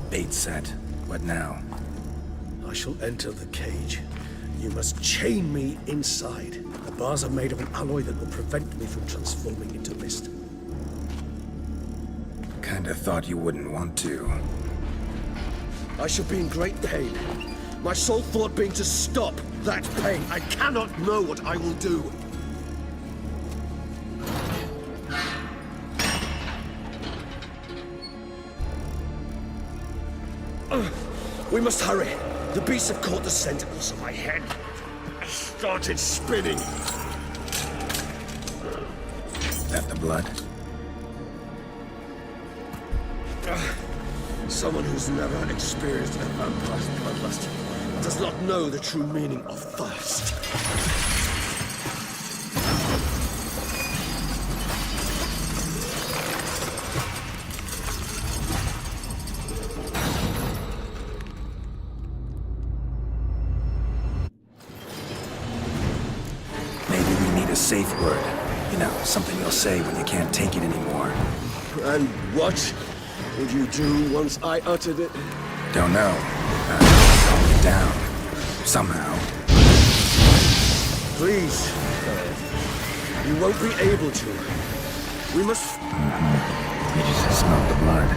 Bait set. What now? I shall enter the cage. You must chain me inside. The bars are made of an alloy that will prevent me from transforming into mist. Kinda thought you wouldn't want to. I shall be in great pain. My sole thought being to stop that pain. I cannot know what I will do. We must hurry. The beasts have caught the scent also my head. Started spinning. That the blood? Someone who's never experienced a vampire's bloodlust does not know the true meaning of thirst. Safe word. You know, something you'll say when you can't take it anymore. And what would you do once I uttered it? Don't know. Calm me down. Somehow. Please. You won't be able to. We must... You just smelled the blood.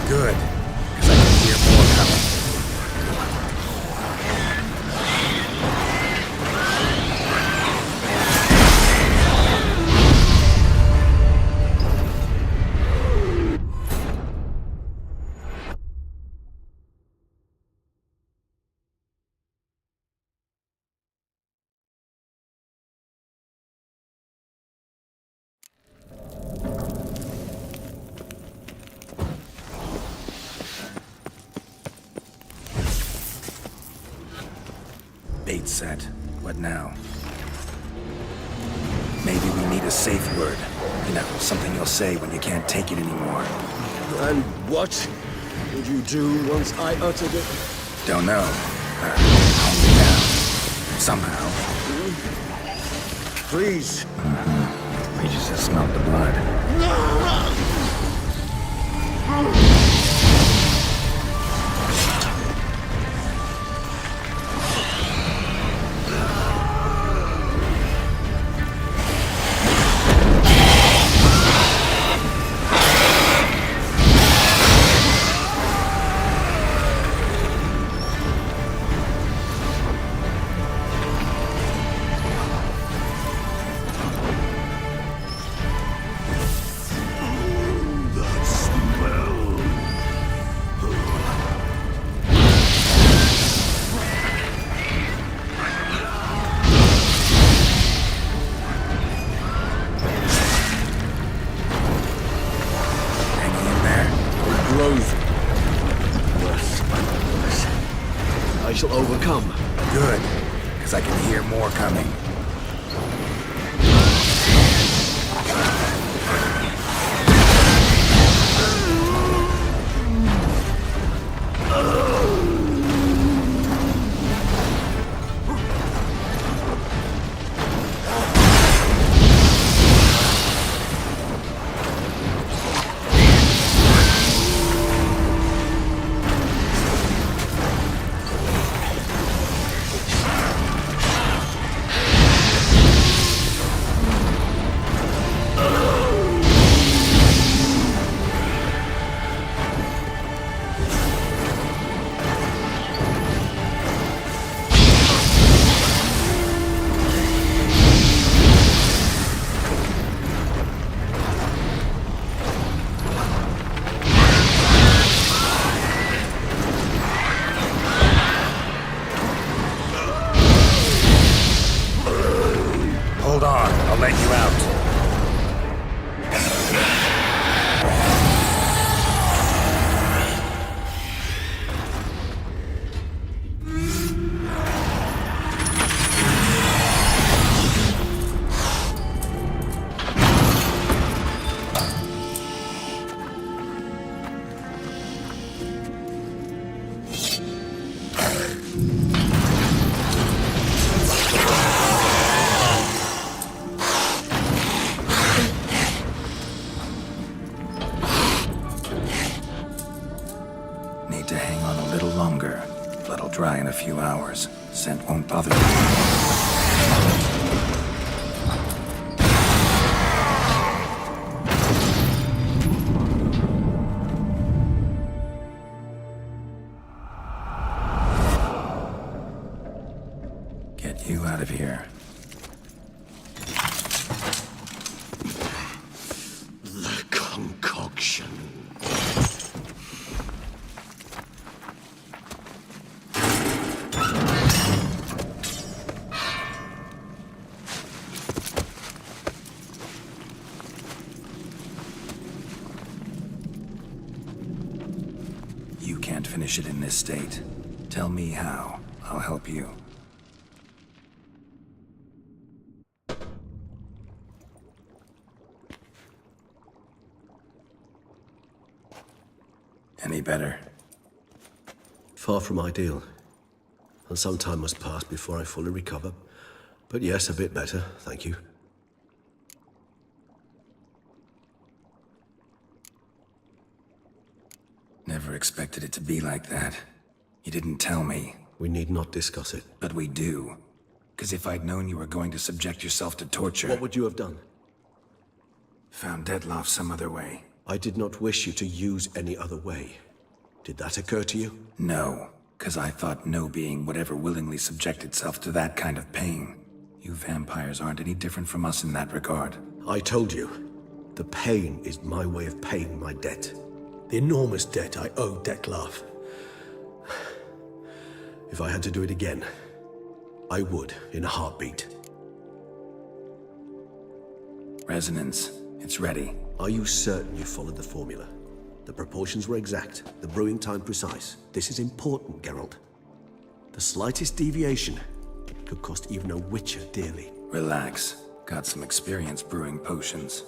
Good, because I can hear more coming. Bait set. What now? Maybe we need a safe word. You know, something you'll say when you can't take it anymore. And what would you do once I uttered it? Don't know. Calm me down. Somehow. Please. We just smelled the blood. I shall overcome. Good, because I can hear more coming. Need to hang on a little longer. Blood'll dry in a few hours. Scent won't bother you. Get you out of here. The concoction. You can't finish it in this state. Tell me how. I'll help you. Any better? Far from ideal. And some time must pass before I fully recover. But yes, a bit better, thank you. Never expected it to be like that. You didn't tell me. We need not discuss it. But we do. Because if I'd known you were going to subject yourself to torture... What would you have done? Found Dettlaff some other way. I did not wish you to use any other way. Did that occur to you? No, because I thought no being would ever willingly subject itself to that kind of pain. You vampires aren't any different from us in that regard. I told you, the pain is my way of paying my debt. The enormous debt I owe Dettlaff. If I had to do it again, I would, in a heartbeat. Resonance. It's ready. Are you certain you followed the formula? The proportions were exact, the brewing time precise. This is important, Geralt. The slightest deviation could cost even a witcher dearly. Relax. Got some experience brewing potions.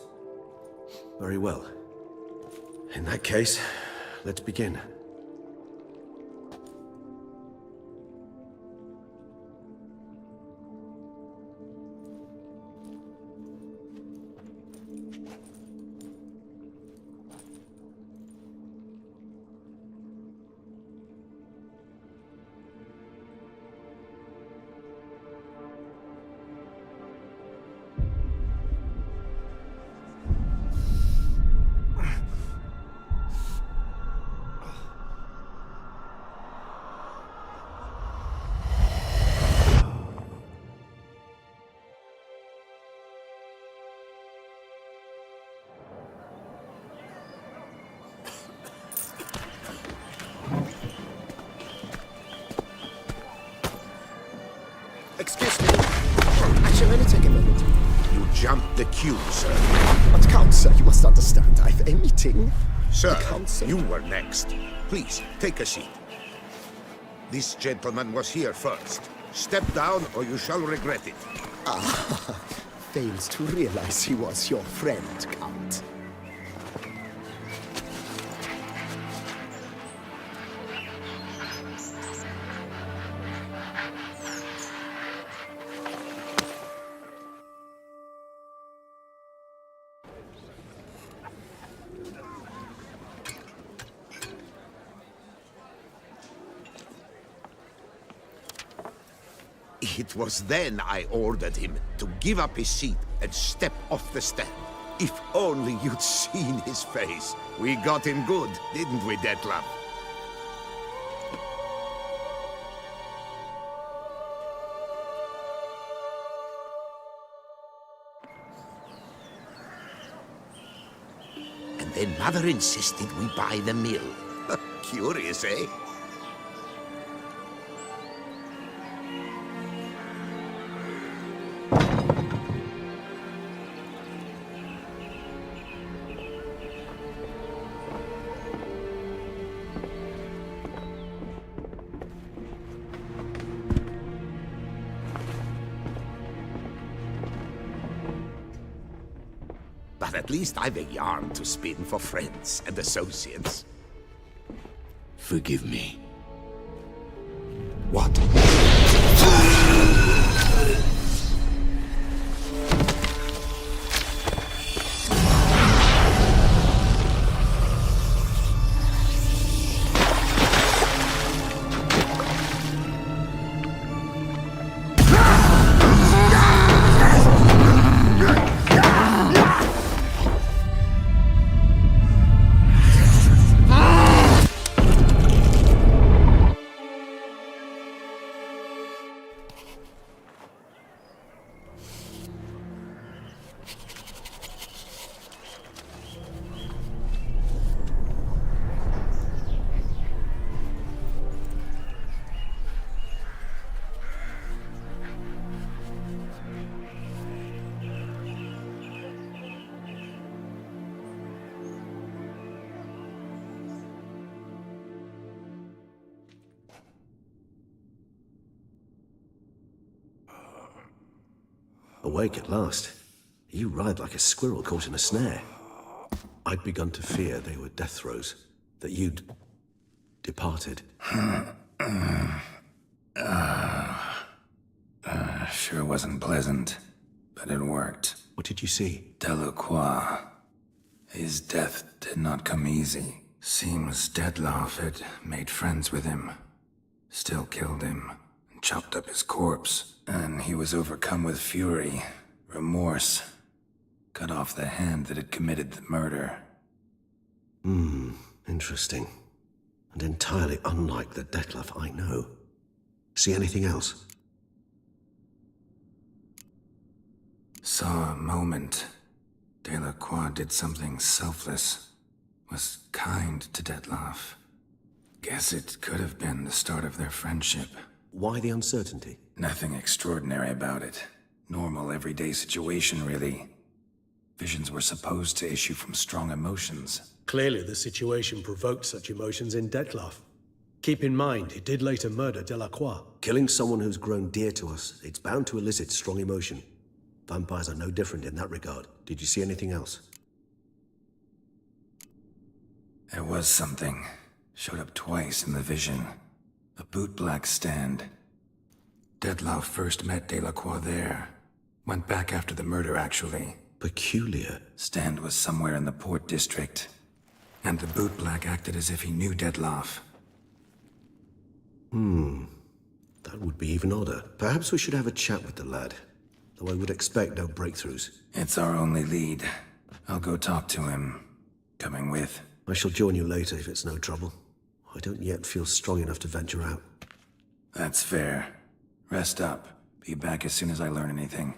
Very well. In that case, let's begin. Excuse me. Actually, only take a moment. You jumped the queue, sir. But Count, sir, you must understand. I've a meeting. Sir, The council. you were next. Please, take a seat. This gentleman was here first. Step down or you shall regret it. Fails to realize he was your friend, Count. It was then I ordered him to give up his seat and step off the stand. If only you'd seen his face. We got him good, didn't we, Dettlaff? And then Mother insisted we buy the mill. Curious, eh? But at least I've a yarn to spin for friends and associates. Forgive me. What? Awake at last. You ride like a squirrel caught in a snare. I'd begun to fear they were death throes, that you'd departed. Sure wasn't pleasant, but it worked. What did you see? Delacroix. His death did not come easy. Seems Detloff had made friends with him. Still killed him, and chopped up his corpse. And he was overcome with fury, remorse. Cut off the hand that had committed the murder. Interesting. And entirely unlike the Detloff I know. See anything else? Saw a moment. Delacroix did something selfless. Was kind to Detloff. Guess it could have been the start of their friendship. Why the uncertainty? Nothing extraordinary about it. Normal, everyday situation, really. Visions were supposed to issue from strong emotions. Clearly the situation provoked such emotions in Detloff. Keep in mind, he did later murder Delacroix. Killing someone who's grown dear to us, it's bound to elicit strong emotion. Vampires are no different in that regard. Did you see anything else? There was something. Showed up twice in the vision. A bootblack stand. Detloff first met Delacroix there. Went back after the murder, actually. Peculiar. Stand was somewhere in the Port District. And the bootblack acted as if he knew Detloff. That would be even odder. Perhaps we should have a chat with the lad. Though I would expect no breakthroughs. It's our only lead. I'll go talk to him. Coming with. I shall join you later if it's no trouble. I don't yet feel strong enough to venture out. That's fair. Rest up. Be back as soon as I learn anything.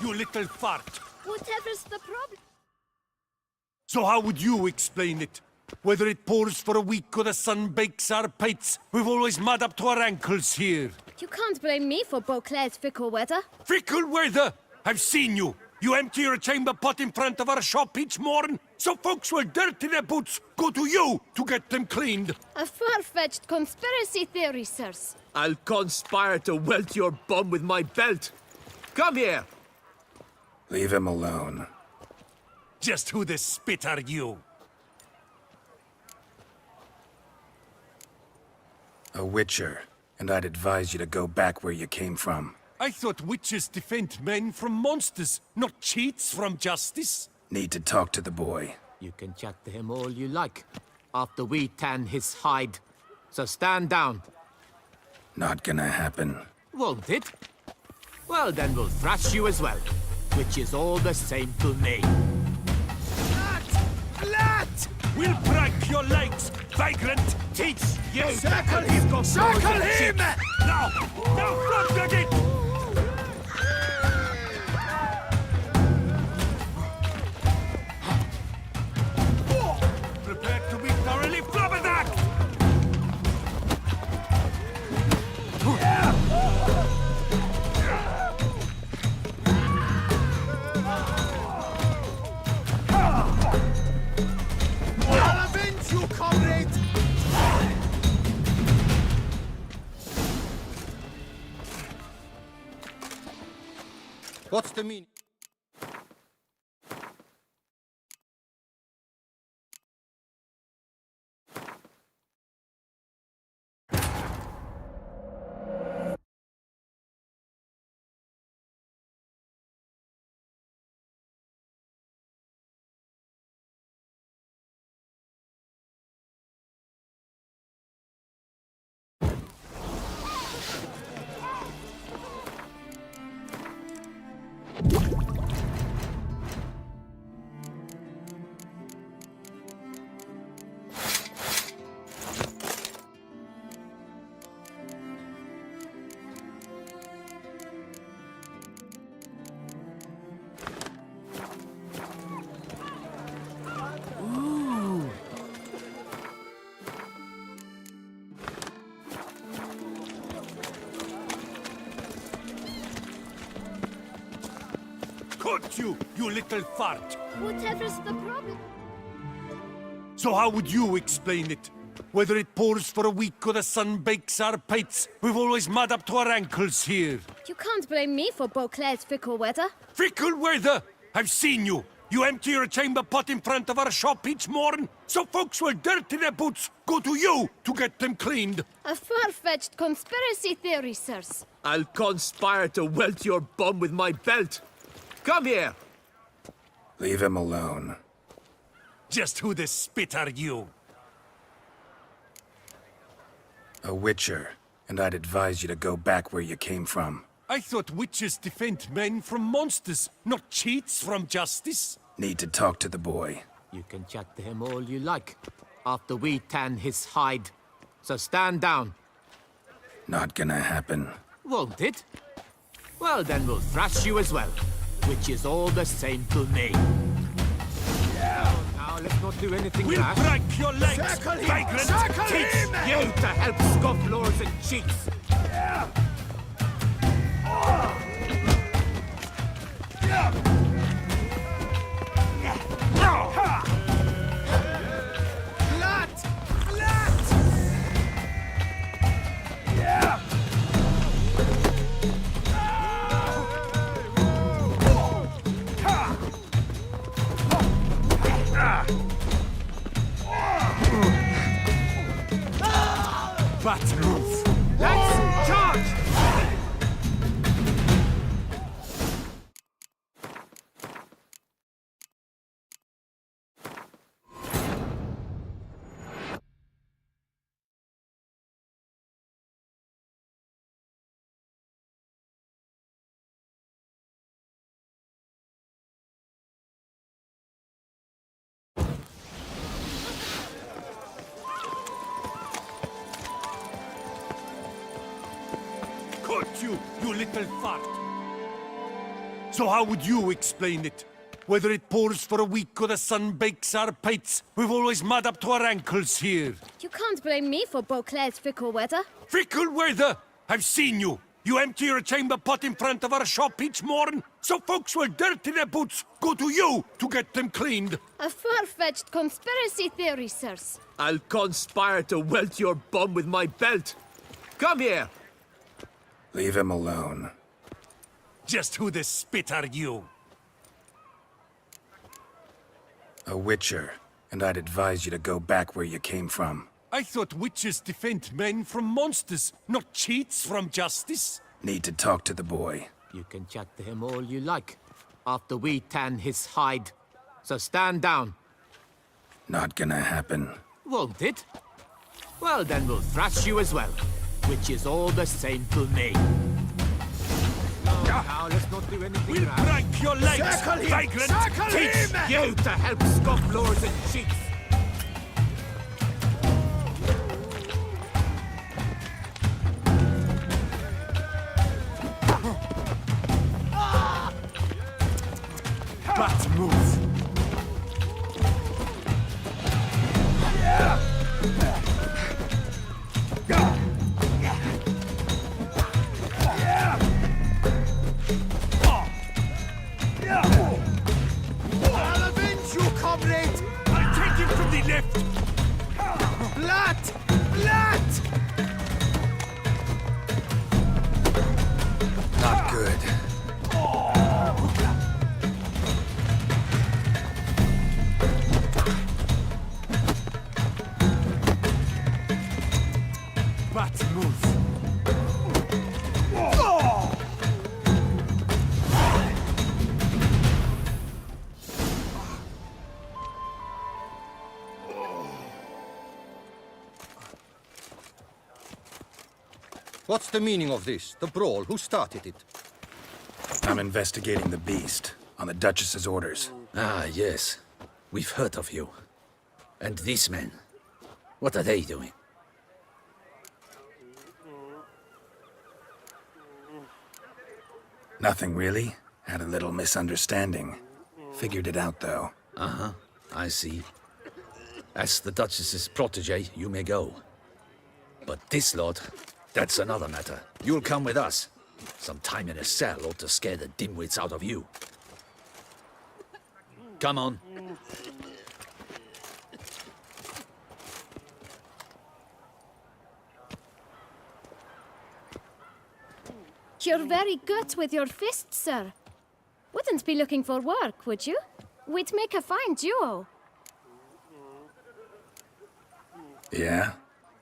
You little fart! Whatever's the problem? So how would you explain it? Whether it pours for a week or the sun bakes our pates, we've always mud up to our ankles here. You can't blame me for Beauclair's fickle weather. Fickle weather! I've seen you! You empty your chamber pot in front of our shop each morn, so folks will dirty their boots, go to you to get them cleaned. A far-fetched conspiracy theory, sirs. I'll conspire to welt your bum with my belt. Come here! Leave him alone. Just who the spit are you? A witcher, and I'd advise you to go back where you came from. I thought witches defend men from monsters, not cheats from justice. Need to talk to the boy. You can chat to him all you like, after we tan his hide. So stand down. Not gonna happen. Won't it? Well, then we'll thrash you as well, which is all the same to me. Lat! We'll break your legs, vagrant! Teach you! Circle him! Circle him! Now! Now, front it! Prepare to be thoroughly flabbergasted! I'll avenge you, comrade! What's the meaning? Cut you, you little fart! Whatever's the problem? So how would you explain it? Whether it pours for a week or the sun bakes our pates, we've always mud up to our ankles here. You can't blame me for Beauclair's fickle weather. Fickle weather! I've seen you! You empty your chamber pot in front of our shop each morn, so folks will dirty their boots, go to you to get them cleaned. A far-fetched conspiracy theory, sirs. I'll conspire to welt your bum with my belt. Come here. Leave him alone. Just who the spit are you? A witcher, and I'd advise you to go back where you came from. I thought witches defend men from monsters, not cheats from justice. Need to talk to the boy. You can chat to him all you like, after we tan his hide. So stand down. Not gonna happen. Won't it? Well, then we'll thrash you as well, which is all the same to me. Now, let's not do anything We'll rash. break your legs, vagrant! Teach You to help scofflaws and cheats. Bat move! Let's charge! Cut you, you little fart! So how would you explain it? Whether it pours for a week or the sun bakes our pates, we've always mud up to our ankles here. You can't blame me for Beauclair's fickle weather. Fickle weather! I've seen you! You empty your chamber pot in front of our shop each morn, so folks will dirty their boots, go to you to get them cleaned. A far-fetched conspiracy theory, sirs. I'll conspire to welt your bum with my belt. Come here. Leave him alone. Just who the spit are you? A witcher, and I'd advise you to go back where you came from. I thought witches defend men from monsters, not cheats from justice. Need to talk to the boy. You can chat to him all you like, after we tan his hide. So stand down. Not gonna happen. Won't it? Well, then we'll thrash you as well, which is all the same to me. Now, let's not do anything We'll rash. break your legs, vagrant! Teach You to help scofflaws and cheats. bat move! I'll avenge you, comrade! I'll take him from the left! Blood! Blood! Not good. Bat move! What's the meaning of this? The brawl? Who started it? I'm investigating the beast, on the Duchess's orders. Ah, yes. We've heard of you. And these men, what are they doing? Nothing really. Had a little misunderstanding. Figured it out, though. Uh-huh, I see. As the Duchess's protege, you may go. But this lot, that's another matter. You'll come with us. Some time in a cell ought to scare the dimwits out of you. Come on. You're very good with your fists, sir. Wouldn't be looking for work, would you? We'd make a fine duo. Yeah?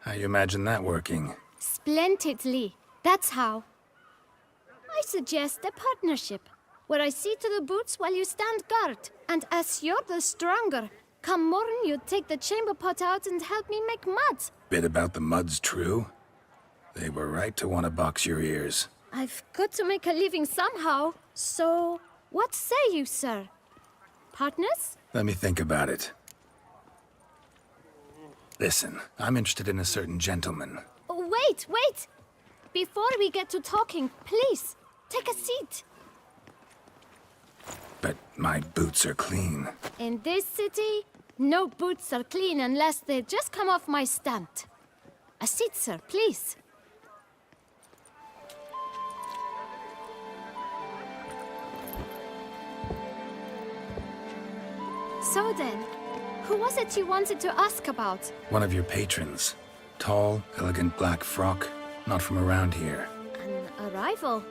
How you imagine that working? Splendidly. That's how. I suggest a partnership, where I see to the boots while you stand guard. And as you're the stronger, come morn you take the chamber pot out and help me make mud. Bit about the mud's true? They were right to want to box your ears. I've got to make a living somehow, so what say you, sir? Partners? Let me think about it. Listen, I'm interested in a certain gentleman. Oh, wait! Before we get to talking, please, take a seat. But my boots are clean. In this city, no boots are clean unless they just come off my stand. A seat, sir, please. So then, who was it you wanted to ask about? One of your patrons. Tall, elegant black frock. Not from around here. An arrival?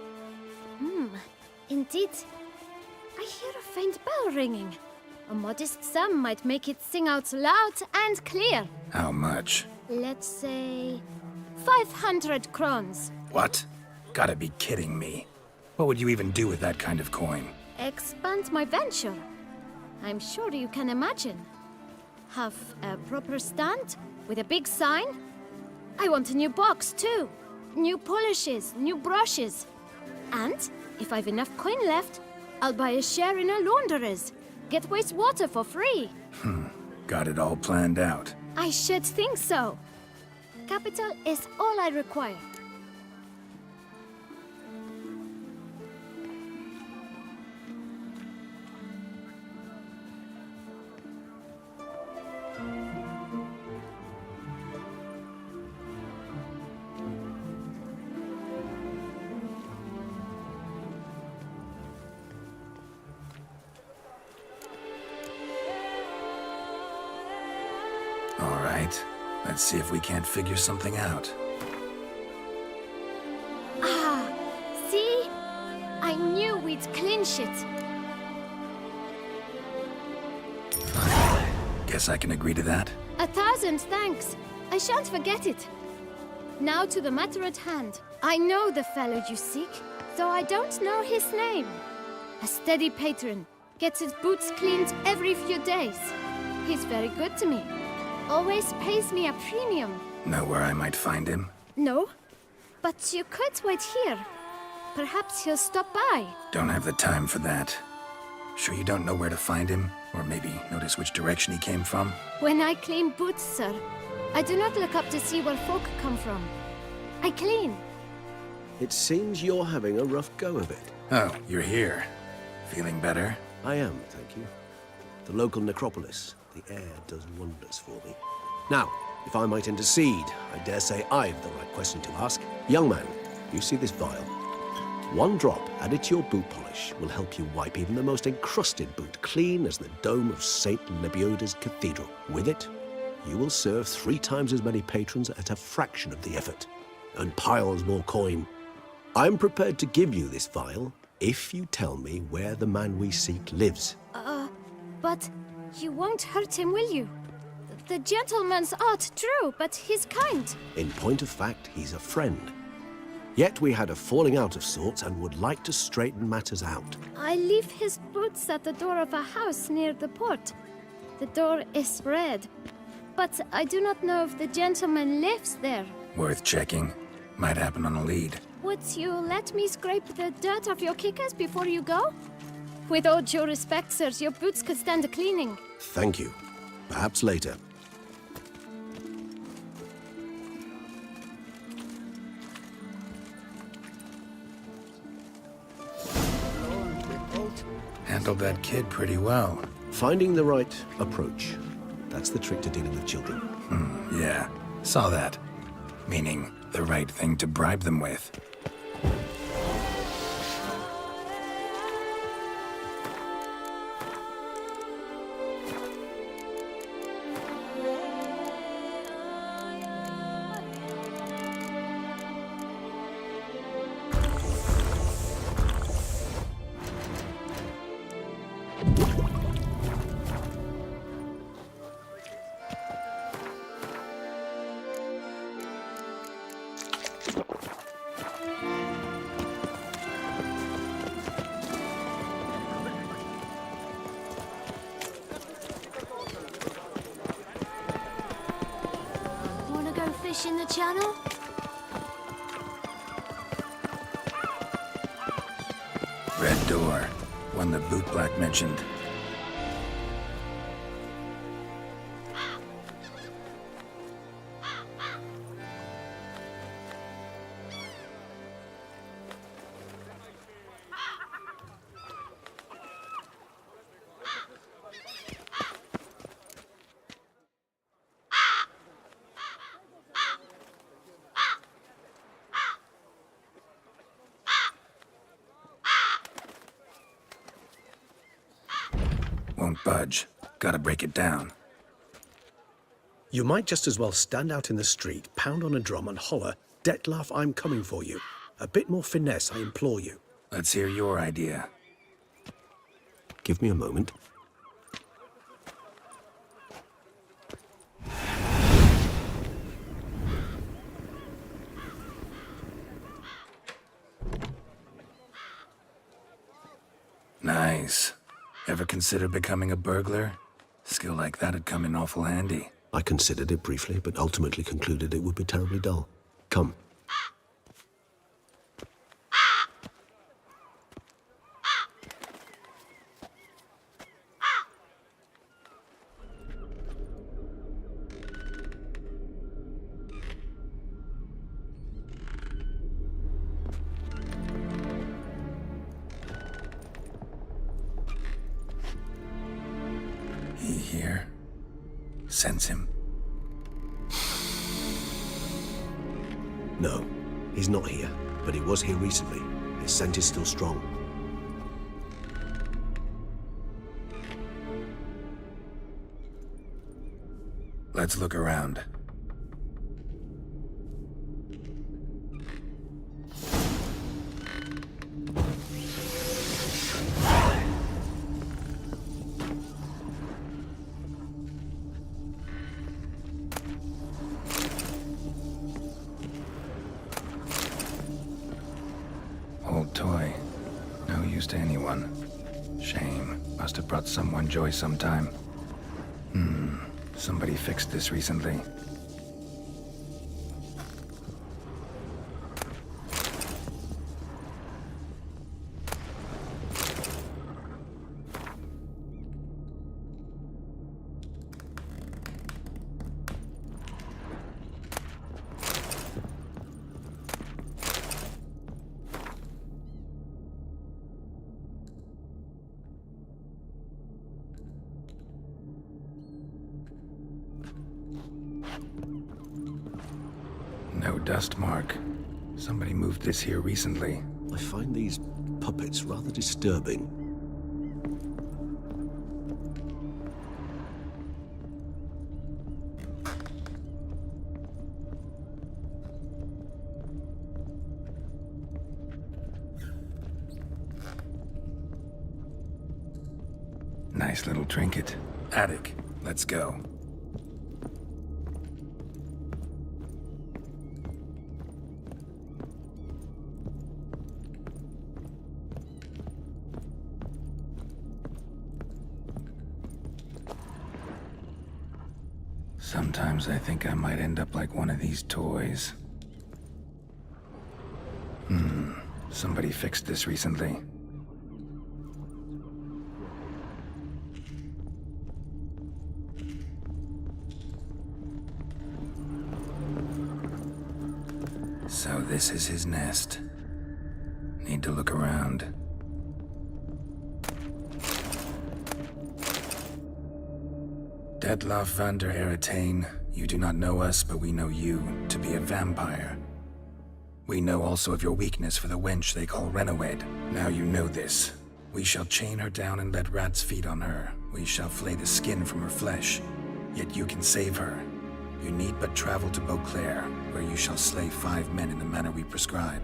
Indeed. I hear a faint bell ringing. A modest sum might make it sing out loud and clear. How much? Let's say 500 crowns. What? Gotta be kidding me. What would you even do with that kind of coin? Expand my venture. I'm sure you can imagine. Have a proper stand with a big sign. I want a new box too. New polishes, new brushes. And if I've enough coin left, I'll buy a share in a launderer's. Get wastewater for free. Got it all planned out. I should think so. Capital is all I require. All right. Let's see if we can't figure something out. Ah, see? I knew we'd clinch it. Guess I can agree to that. 1,000 thanks. I shan't forget it. Now to the matter at hand. I know the fellow you seek, though I don't know his name. A steady patron. Gets his boots cleaned every few days. He's very good to me. Always pays me a premium. Know where I might find him? No, but you could wait here. Perhaps he'll stop by. Don't have the time for that. Sure you don't know where to find him? Or maybe notice which direction he came from? When I clean boots, sir, I do not look up to see where folk come from. I clean. It seems you're having a rough go of it. Oh, you're here. Feeling better? I am, thank you. The local necropolis. The air does wonders for me. Now, if I might intercede, I dare say I've the right question to ask. Young man, you see this vial? One drop added to your boot polish will help you wipe even the most encrusted boot clean as the dome of St. Lebioda's Cathedral. With it, you will serve 3 times as many patrons at a fraction of the effort, and piles more coin. I'm prepared to give you this vial if you tell me where the man we seek lives. But you won't hurt him, will you? The gentleman's art, true, but he's kind. In point of fact, he's a friend. Yet we had a falling out of sorts and would like to straighten matters out. I leave his boots at the door of a house near the port. The door is red, but I do not know if the gentleman lives there. Worth checking. Might happen on a lead. Would you let me scrape the dirt off your kickers before you go? With all due respect, sirs, your boots could stand a cleaning. Thank you. Perhaps later. Handled that kid pretty well. Finding the right approach. That's the trick to dealing with children. Yeah, saw that. Meaning, the right thing to bribe them with. Wanna go fish in the channel? Red door. One the bootblack mentioned. Won't budge. Gotta break it down. You might just as well stand out in the street, pound on a drum and holler, "Detlef, I'm coming for you." A bit more finesse, I implore you. Let's hear your idea. Give me a moment. Nice. Ever consider becoming a burglar? Skill like that'd come in awful handy. I considered it briefly, but ultimately concluded it would be terribly dull. Come. He here? Sense him. No, he's not here, but he was here recently. His scent is still strong. Let's look around. Old toy. No use to anyone. Shame. Must have brought someone joy sometime. Somebody fixed this recently. No dust mark. Somebody moved this here recently. I find these puppets rather disturbing. Nice little trinket. Attic. Let's go. Sometimes I think I might end up like one of these toys. Somebody fixed this recently. So this is his nest. Need to look around. Detlef van der Eretain, you do not know us, but we know you to be a vampire. We know also of your weakness for the wench they call Renowed. Now you know this. We shall chain her down and let rats feed on her. We shall flay the skin from her flesh. Yet you can save her. You need but travel to Beauclair, where you shall slay 5 men in the manner we prescribe.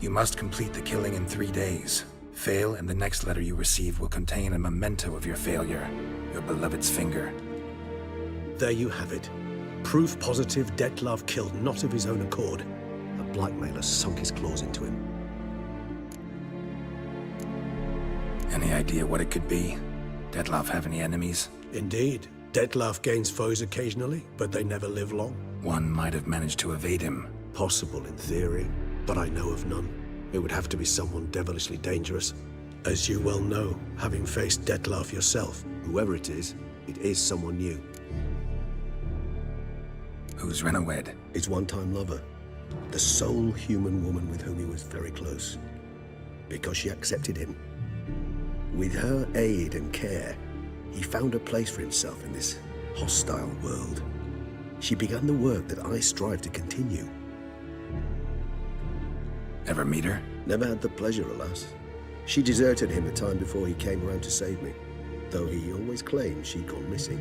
You must complete the killing in 3 days. Fail, and the next letter you receive will contain a memento of your failure. Your beloved's finger. There you have it. Proof positive Detlef killed not of his own accord. A blackmailer sunk his claws into him. Any idea what it could be? Detlef have any enemies? Indeed. Detlef gains foes occasionally, but they never live long. One might have managed to evade him. Possible in theory, but I know of none. It would have to be someone devilishly dangerous. As you well know, having faced Detlef yourself. Whoever it is someone new. Who's Renawed? His one-time lover. The sole human woman with whom he was very close. Because she accepted him. With her aid and care, he found a place for himself in this hostile world. She began the work that I strive to continue. Ever meet her? Never had the pleasure, alas. She deserted him a time before he came around to save me, though he always claimed she'd gone missing.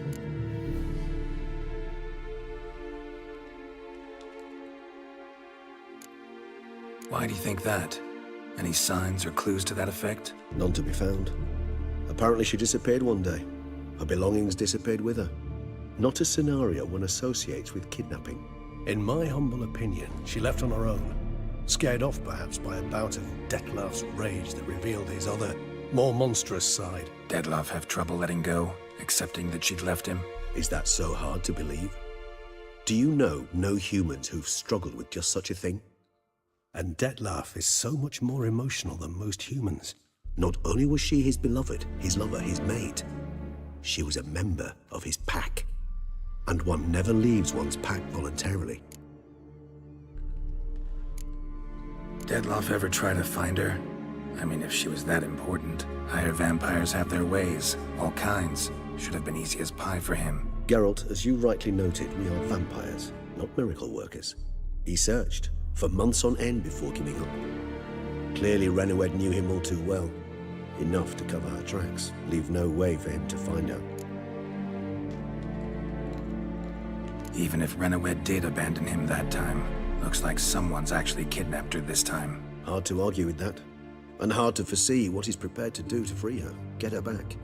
Why do you think that? Any signs or clues to that effect? None to be found. Apparently she disappeared one day. Her belongings disappeared with her. Not a scenario one associates with kidnapping. In my humble opinion, she left on her own. Scared off, perhaps, by a bout of Detlef's rage that revealed his other, more monstrous side. Detlef have trouble letting go, accepting that she'd left him? Is that so hard to believe? Do you know no humans who've struggled with just such a thing? And Detlef is so much more emotional than most humans. Not only was she his beloved, his lover, his mate, she was a member of his pack. And one never leaves one's pack voluntarily. Detlef ever try to find her? I mean, if she was that important. Higher vampires have their ways, all kinds. Should have been easy as pie for him. Geralt, as you rightly noted, we are vampires, not miracle workers. He searched for months on end before giving up. Clearly Renawed knew him all too well. Enough to cover her tracks, leave no way for him to find out. Even if Renawed did abandon him that time, looks like someone's actually kidnapped her this time. Hard to argue with that. And hard to foresee what he's prepared to do to free her, get her back.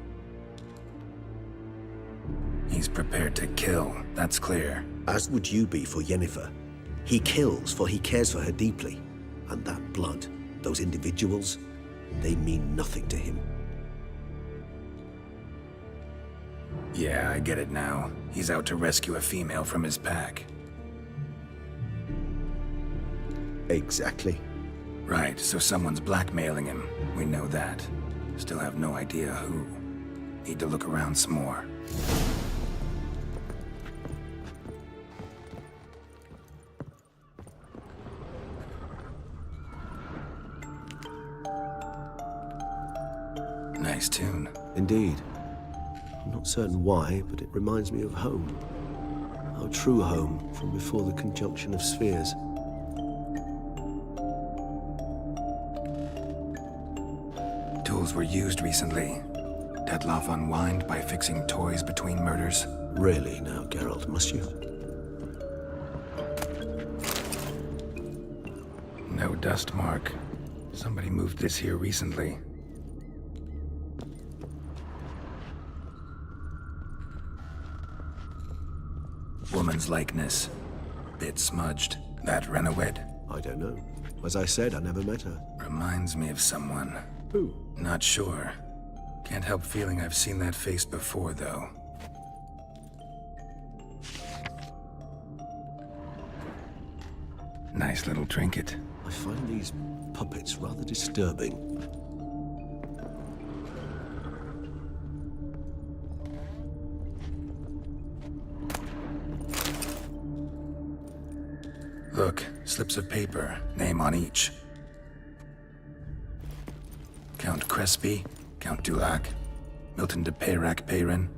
He's prepared to kill, that's clear. As would you be for Yennefer. He kills for he cares for her deeply. And that blood, those individuals, they mean nothing to him. Yeah, I get it now. He's out to rescue a female from his pack. Exactly. Right, so someone's blackmailing him. We know that. Still have no idea who. Need to look around some more. Nice tune. Indeed. I'm not certain why, but it reminds me of home. Our true home from before the conjunction of spheres. Tools were used recently. Detlef unwind by fixing toys between murders. Really now, Geralt, must you? No dust mark. Somebody moved this here recently. Woman's likeness. Bit smudged. That Renawed? I don't know. As I said, I never met her. Reminds me of someone. Who? Not sure. Can't help feeling I've seen that face before, though. Nice little trinket. I find these puppets rather disturbing. Look, slips of paper, name on each. Count Crespi, Count Dulac, Milton de Peyrac-Peyrin,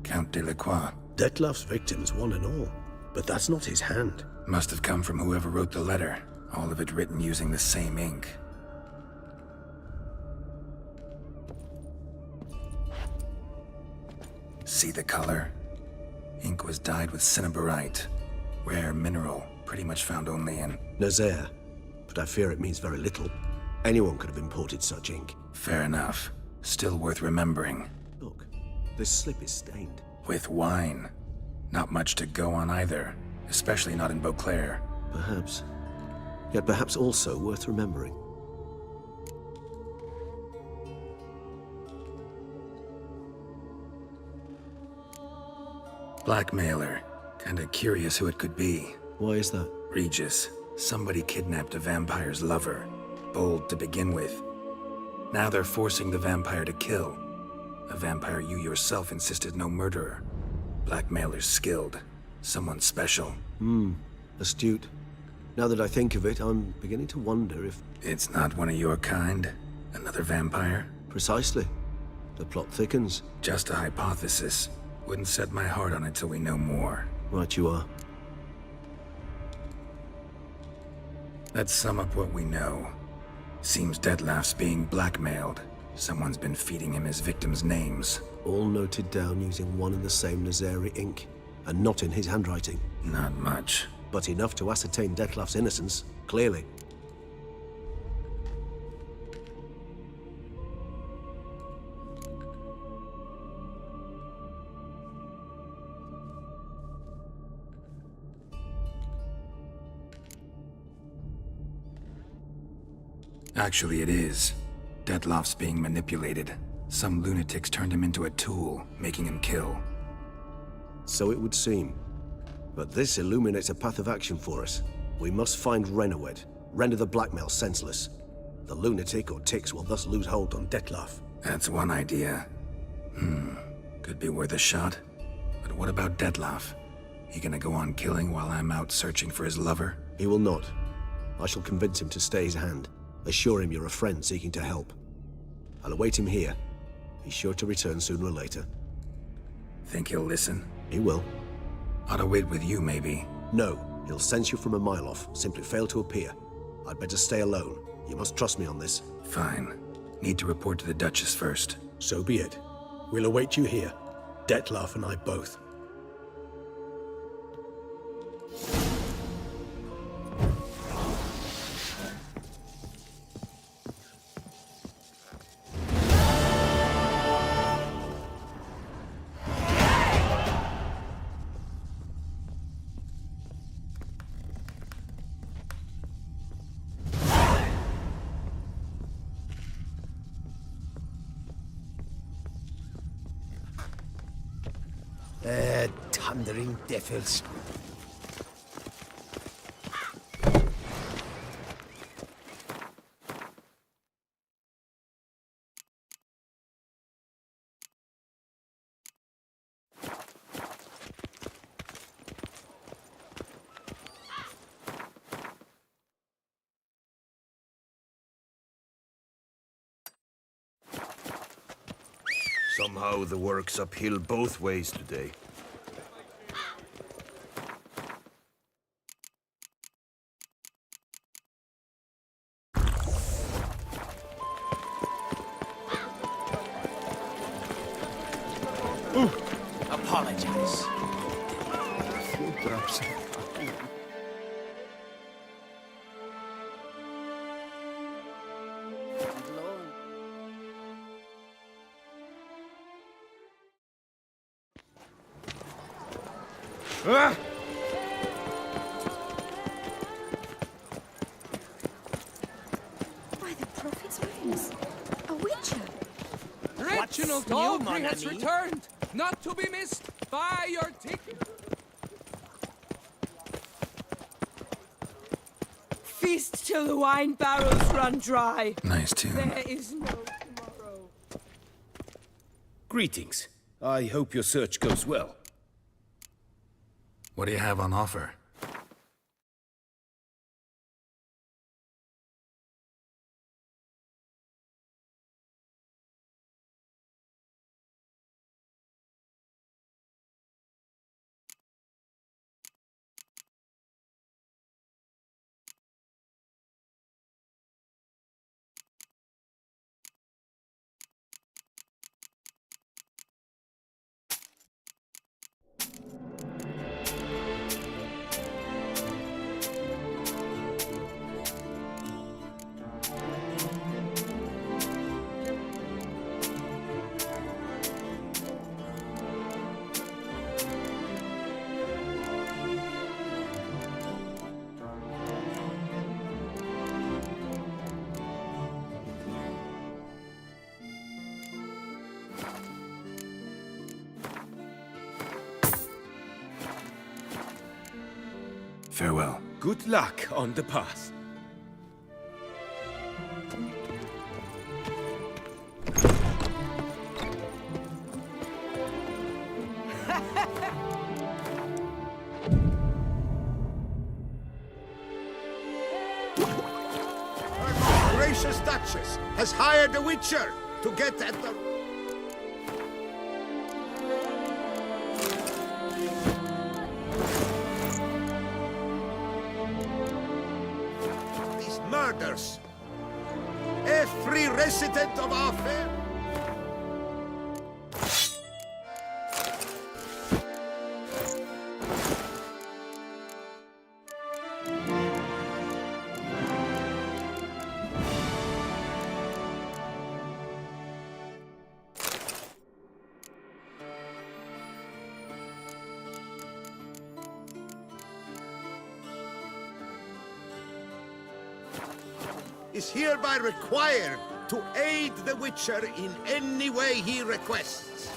Count Delacroix. Detlef's victims, one and all. But that's not his hand. Must have come from whoever wrote the letter. All of it written using the same ink. See the color? Ink was dyed with cinnabarite. Rare mineral, pretty much found only in Nazaire. But I fear it means very little. Anyone could have imported such ink. Fair enough. Still worth remembering. Look, this slip is stained. With wine. Not much to go on either, especially not in Beauclair. Perhaps. Yet perhaps also worth remembering. Blackmailer. Kinda curious who it could be. Why is that? Regis. Somebody kidnapped a vampire's lover. Bold to begin with. Now they're forcing the vampire to kill. A vampire you yourself insisted no murderer. Blackmailer's skilled. Someone special. Astute. Now that I think of it, I'm beginning to wonder if... It's not one of your kind? Another vampire? Precisely. The plot thickens. Just a hypothesis. Wouldn't set my heart on it till we know more. Right you are. Let's sum up what we know. Seems Detlef's being blackmailed. Someone's been feeding him his victims' names. All noted down using one and the same Nazeri ink, and not in his handwriting. Not much. But enough to ascertain Detlef's innocence, clearly. Actually, it is. Detlef's being manipulated. Some lunatics turned him into a tool, making him kill. So it would seem. But this illuminates a path of action for us. We must find Renowed, render the blackmail senseless. The lunatic or ticks will thus lose hold on Detlef. That's one idea. Could be worth a shot. But what about Detlef? He gonna go on killing while I'm out searching for his lover? He will not. I shall convince him to stay his hand. Assure him you're a friend seeking to help. I'll await him here. He's sure to return sooner or later. Think he'll listen? He will. Ought to wait with you, maybe. No, he'll sense you from a mile off. Simply fail to appear. I'd better stay alone. You must trust me on this. Fine. Need to report to the Duchess first. So be it. We'll await you here. Detlef and I both. Thundering devils. Somehow the work's uphill both ways today. Apologize. By the prophet's wings, a witcher. Reginald Aubrey has returned, not to be missed by your ticket. Feast till the wine barrels run dry. Nice tune. There is no tomorrow. Greetings. I hope your search goes well. What do you have on offer? Farewell. Good luck on the path. Her gracious Duchess has hired a witcher to get at the... these murders. Every resident of our fair... is hereby required to aid the Witcher in any way he requests.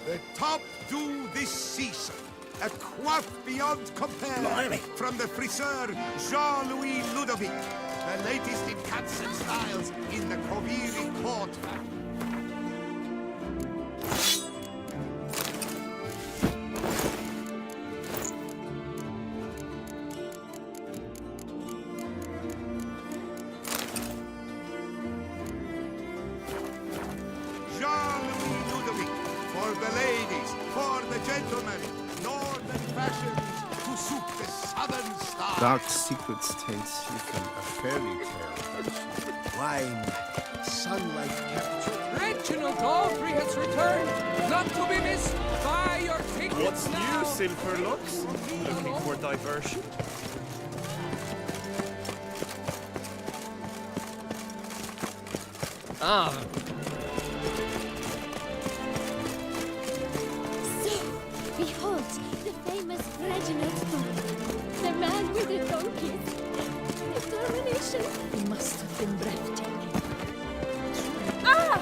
The top do this season, a quaff beyond compare from the friseur Jean-Louis Ludovic, the latest in cuts and styles in the Coviri court. Jean-Louis Ludovic, for the ladies, for the gentlemen, northern fashions to suit the southern style. Dark secrets taste even a fairy tale. Wine, sunlight captured. Reginald Aubry has returned, not to be missed. Buy your tickets What's now. new, Silverlocks? Looking for diversion? So, behold, the famous Reginald Aubry, the man with the donkeys. Determination. He must have been breathtaking. Ah!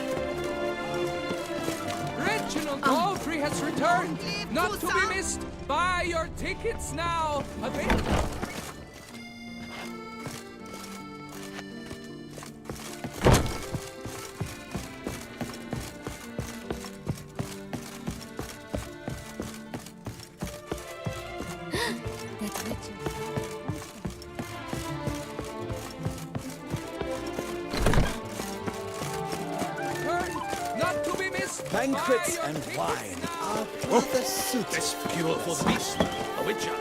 Reginald Aubry has returned, not to be missed. Buy your tickets now. Available. That's Richard. Turn, not to be missed. Banquets Buy your and tickets wine now. are rather suited. This fuel for beast, a witcher.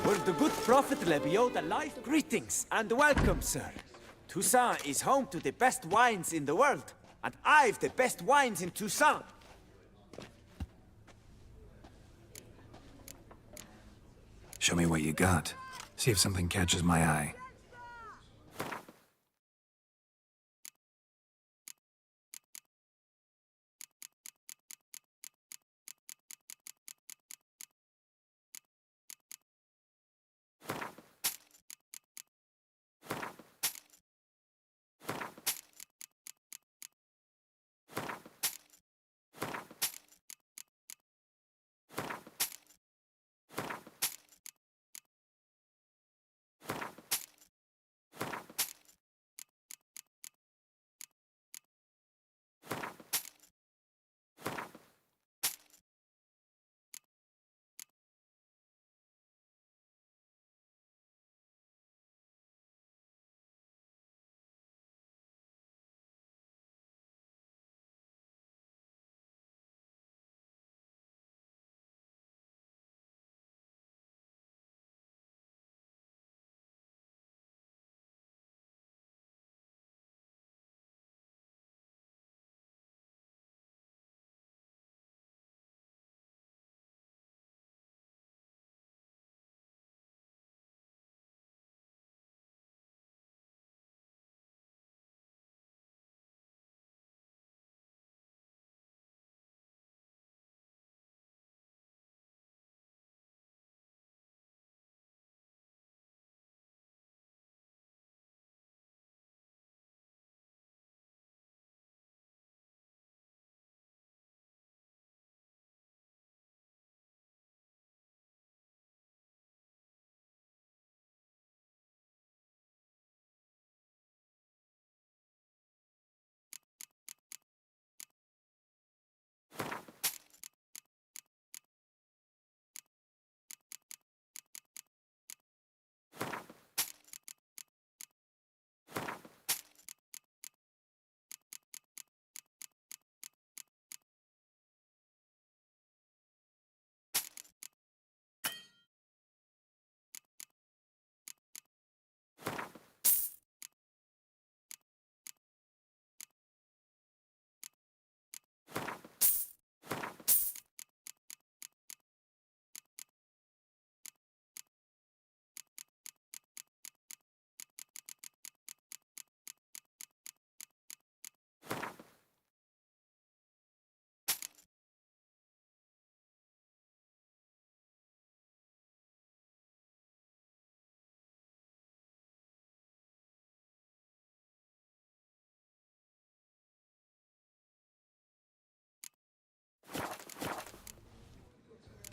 Will the good prophet Lebio the life? Greetings and welcome, sir. Toussaint is home to the best wines in the world, and I've the best wines in Toussaint. Show me what you got. See if something catches my eye.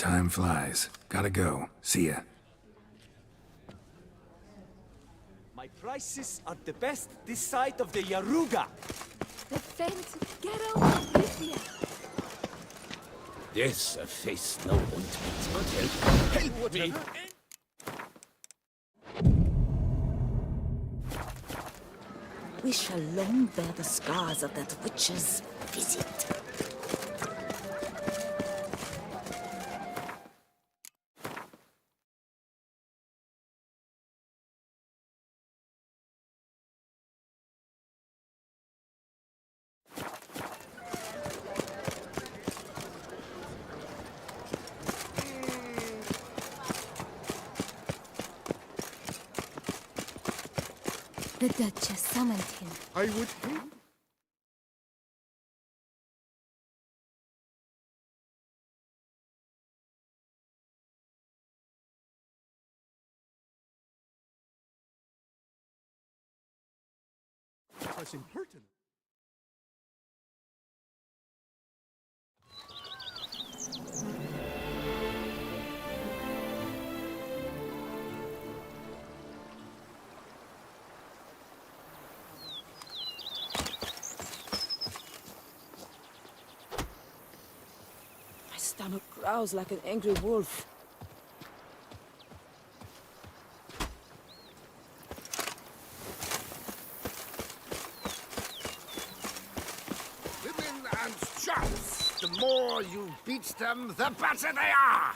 Time flies. Gotta go. See ya. My prices are the best this side of the Yaruga. The fence, get over quickly. This face no ointment. Help me! We shall long bear the scars of that witch's visit. The Duchess summoned him. I would hate... That's impertinent. My stomach growls like an angry wolf. Women and chaps, the more you beat them, the better they are!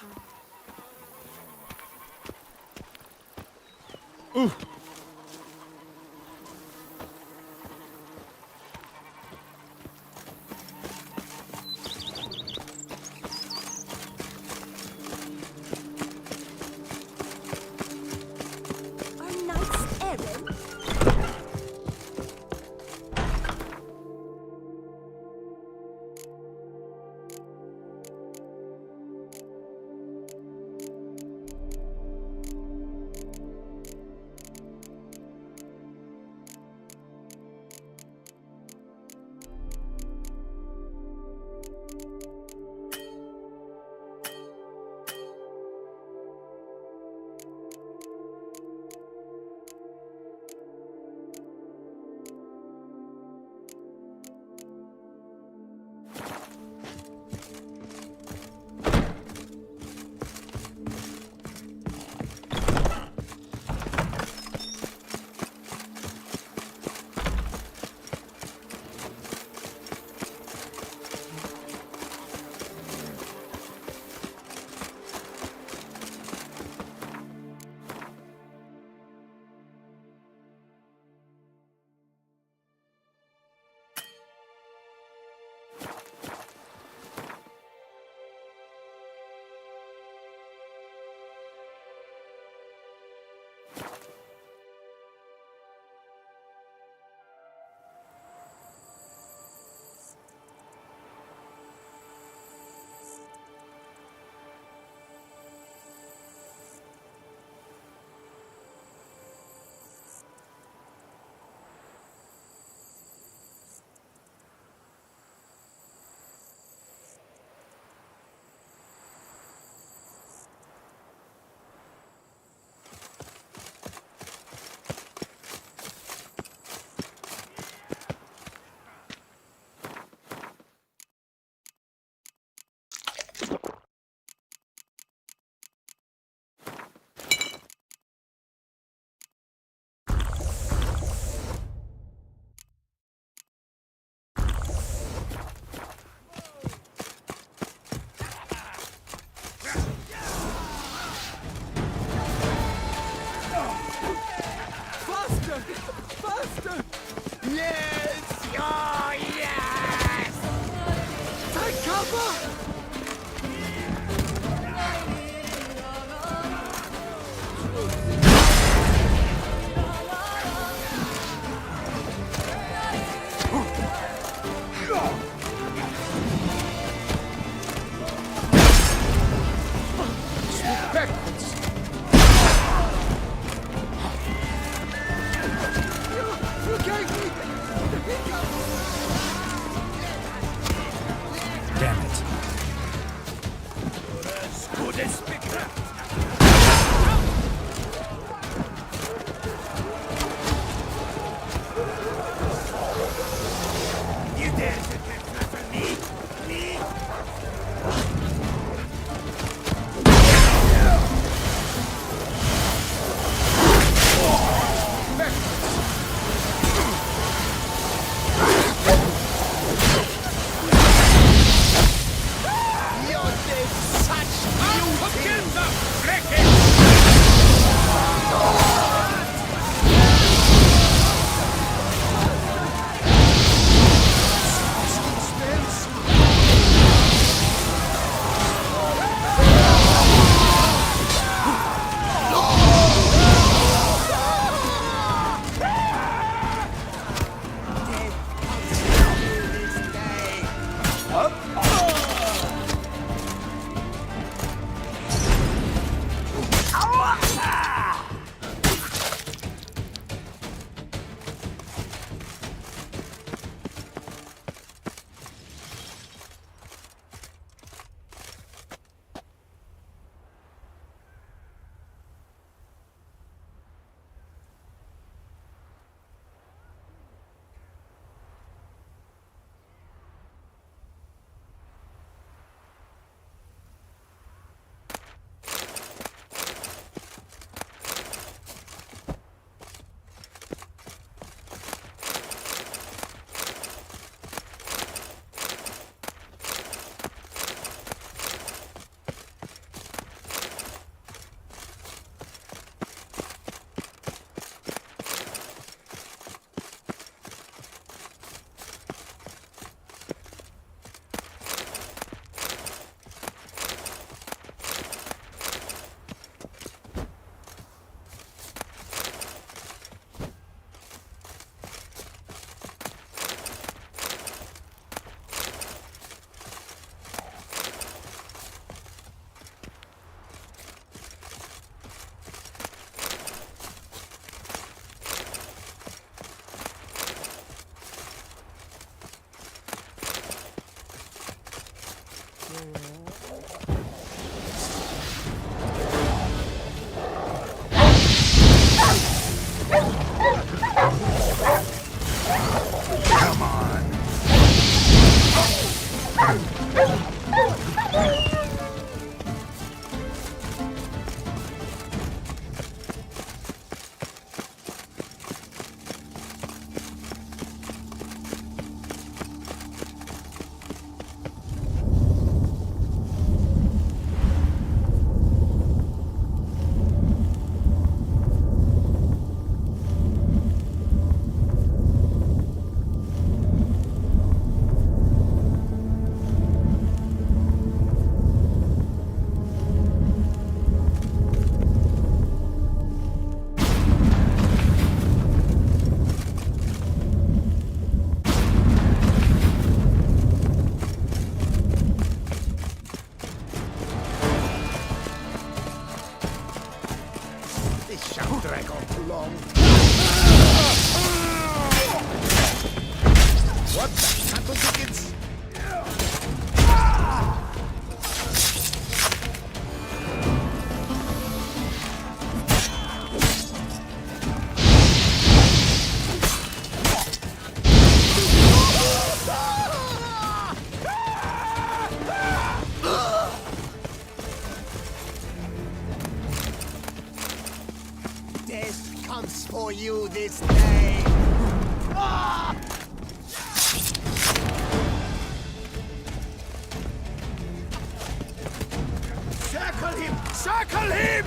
Our knight's errand? not long. What the cattle tickets? Death comes for you this day. Circle him! Circle him!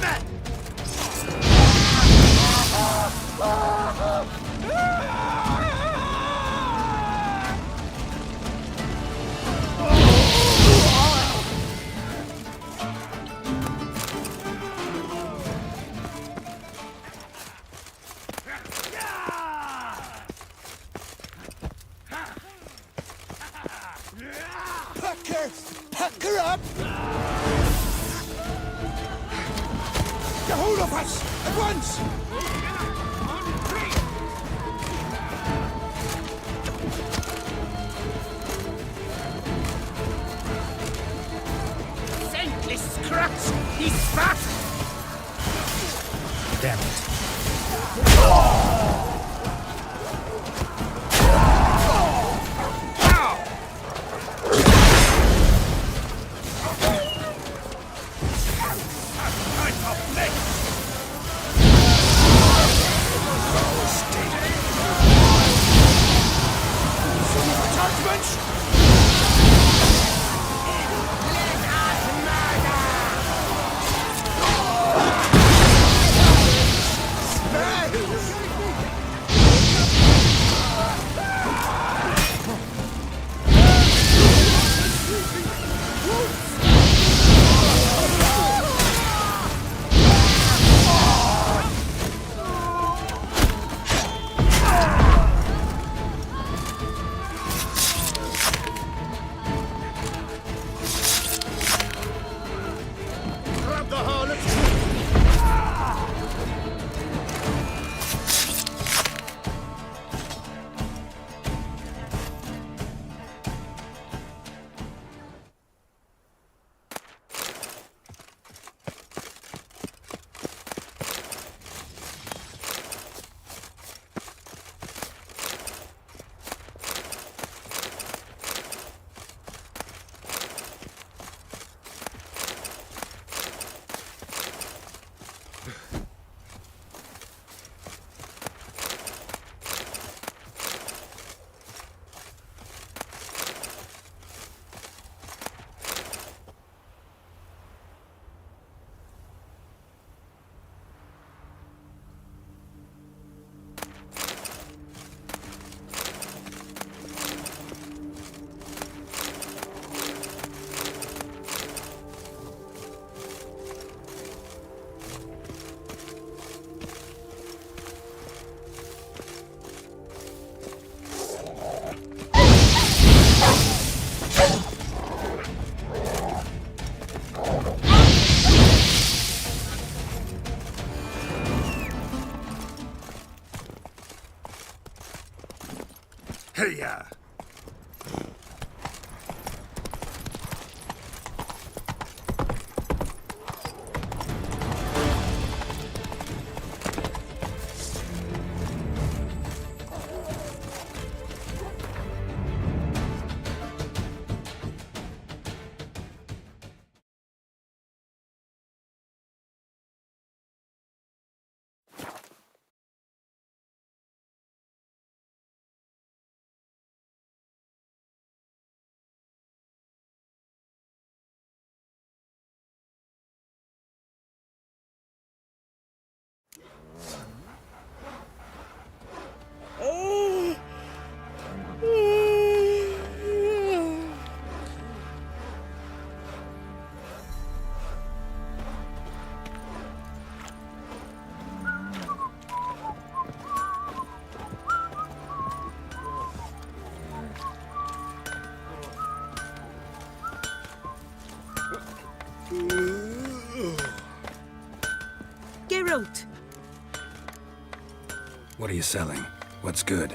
Pack her up! Get hold of us! At once! Scentless scraps! He's fat! Damn it. Hey-ya! Geralt, What are you selling? What's good?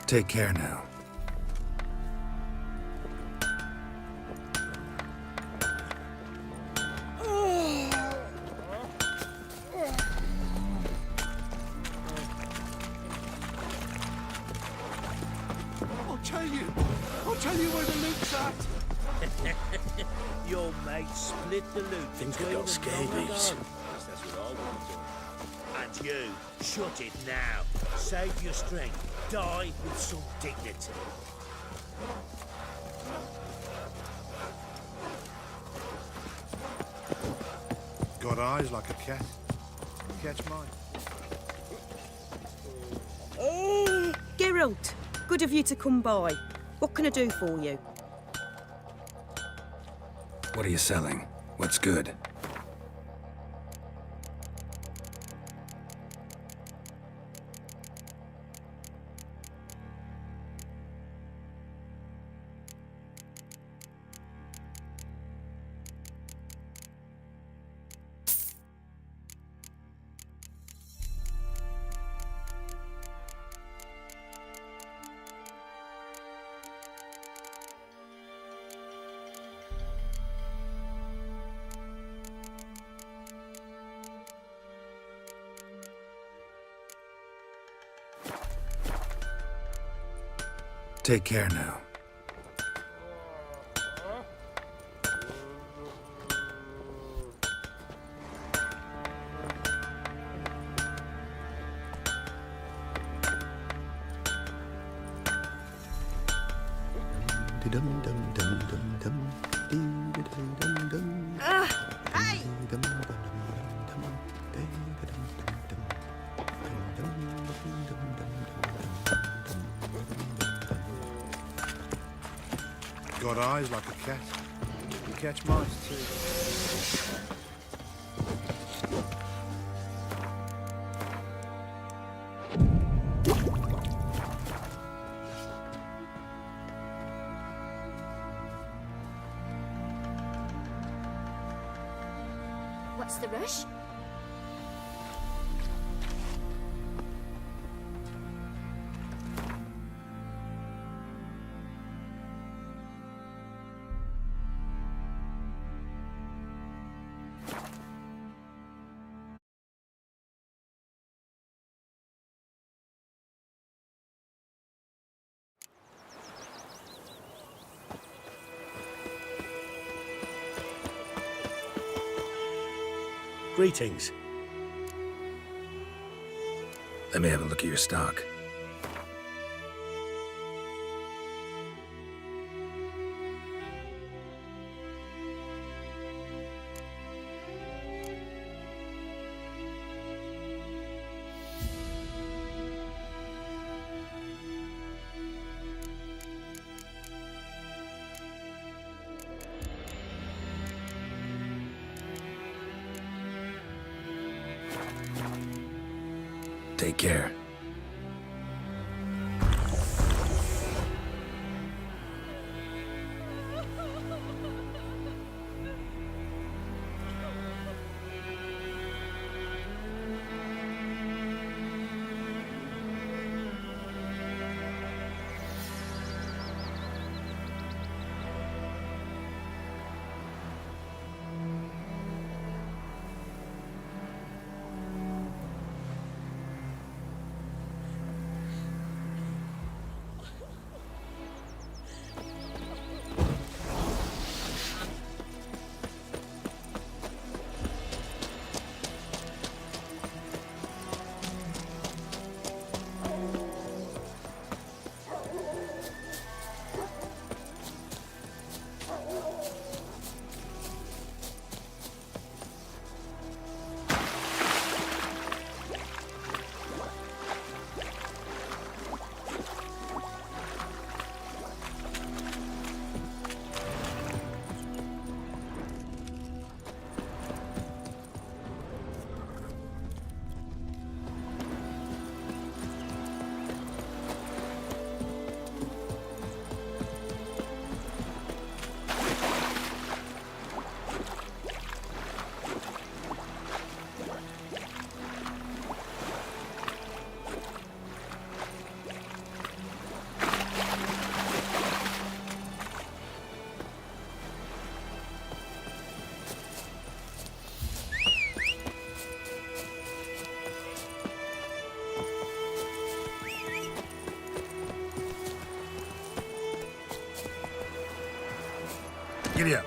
Take care now. I'll tell you where the loot's at. Your mates split the loot. Things could go scabies. That's what I would do. And you, shut it now. Save your strength. Die with some dignity. Got eyes like a cat. Catch mine. Geralt, good of you to come by. What can I do for you? What are you selling? What's good? Take care now. Got eyes like a cat. You catch mice too. What's the rush? Greetings. Let me have a look at your stock. Take care. Giddy up.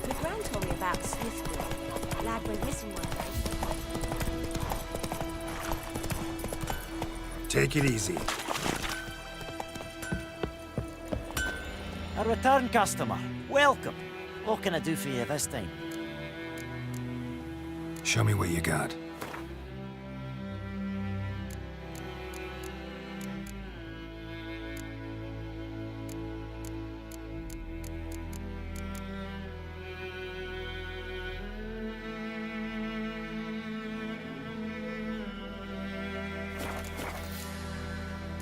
My gran told me about Smithfield. Lad went missing one day. Take it easy. A return customer. Welcome. What can I do for you this time? Show me what you got.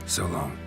So long.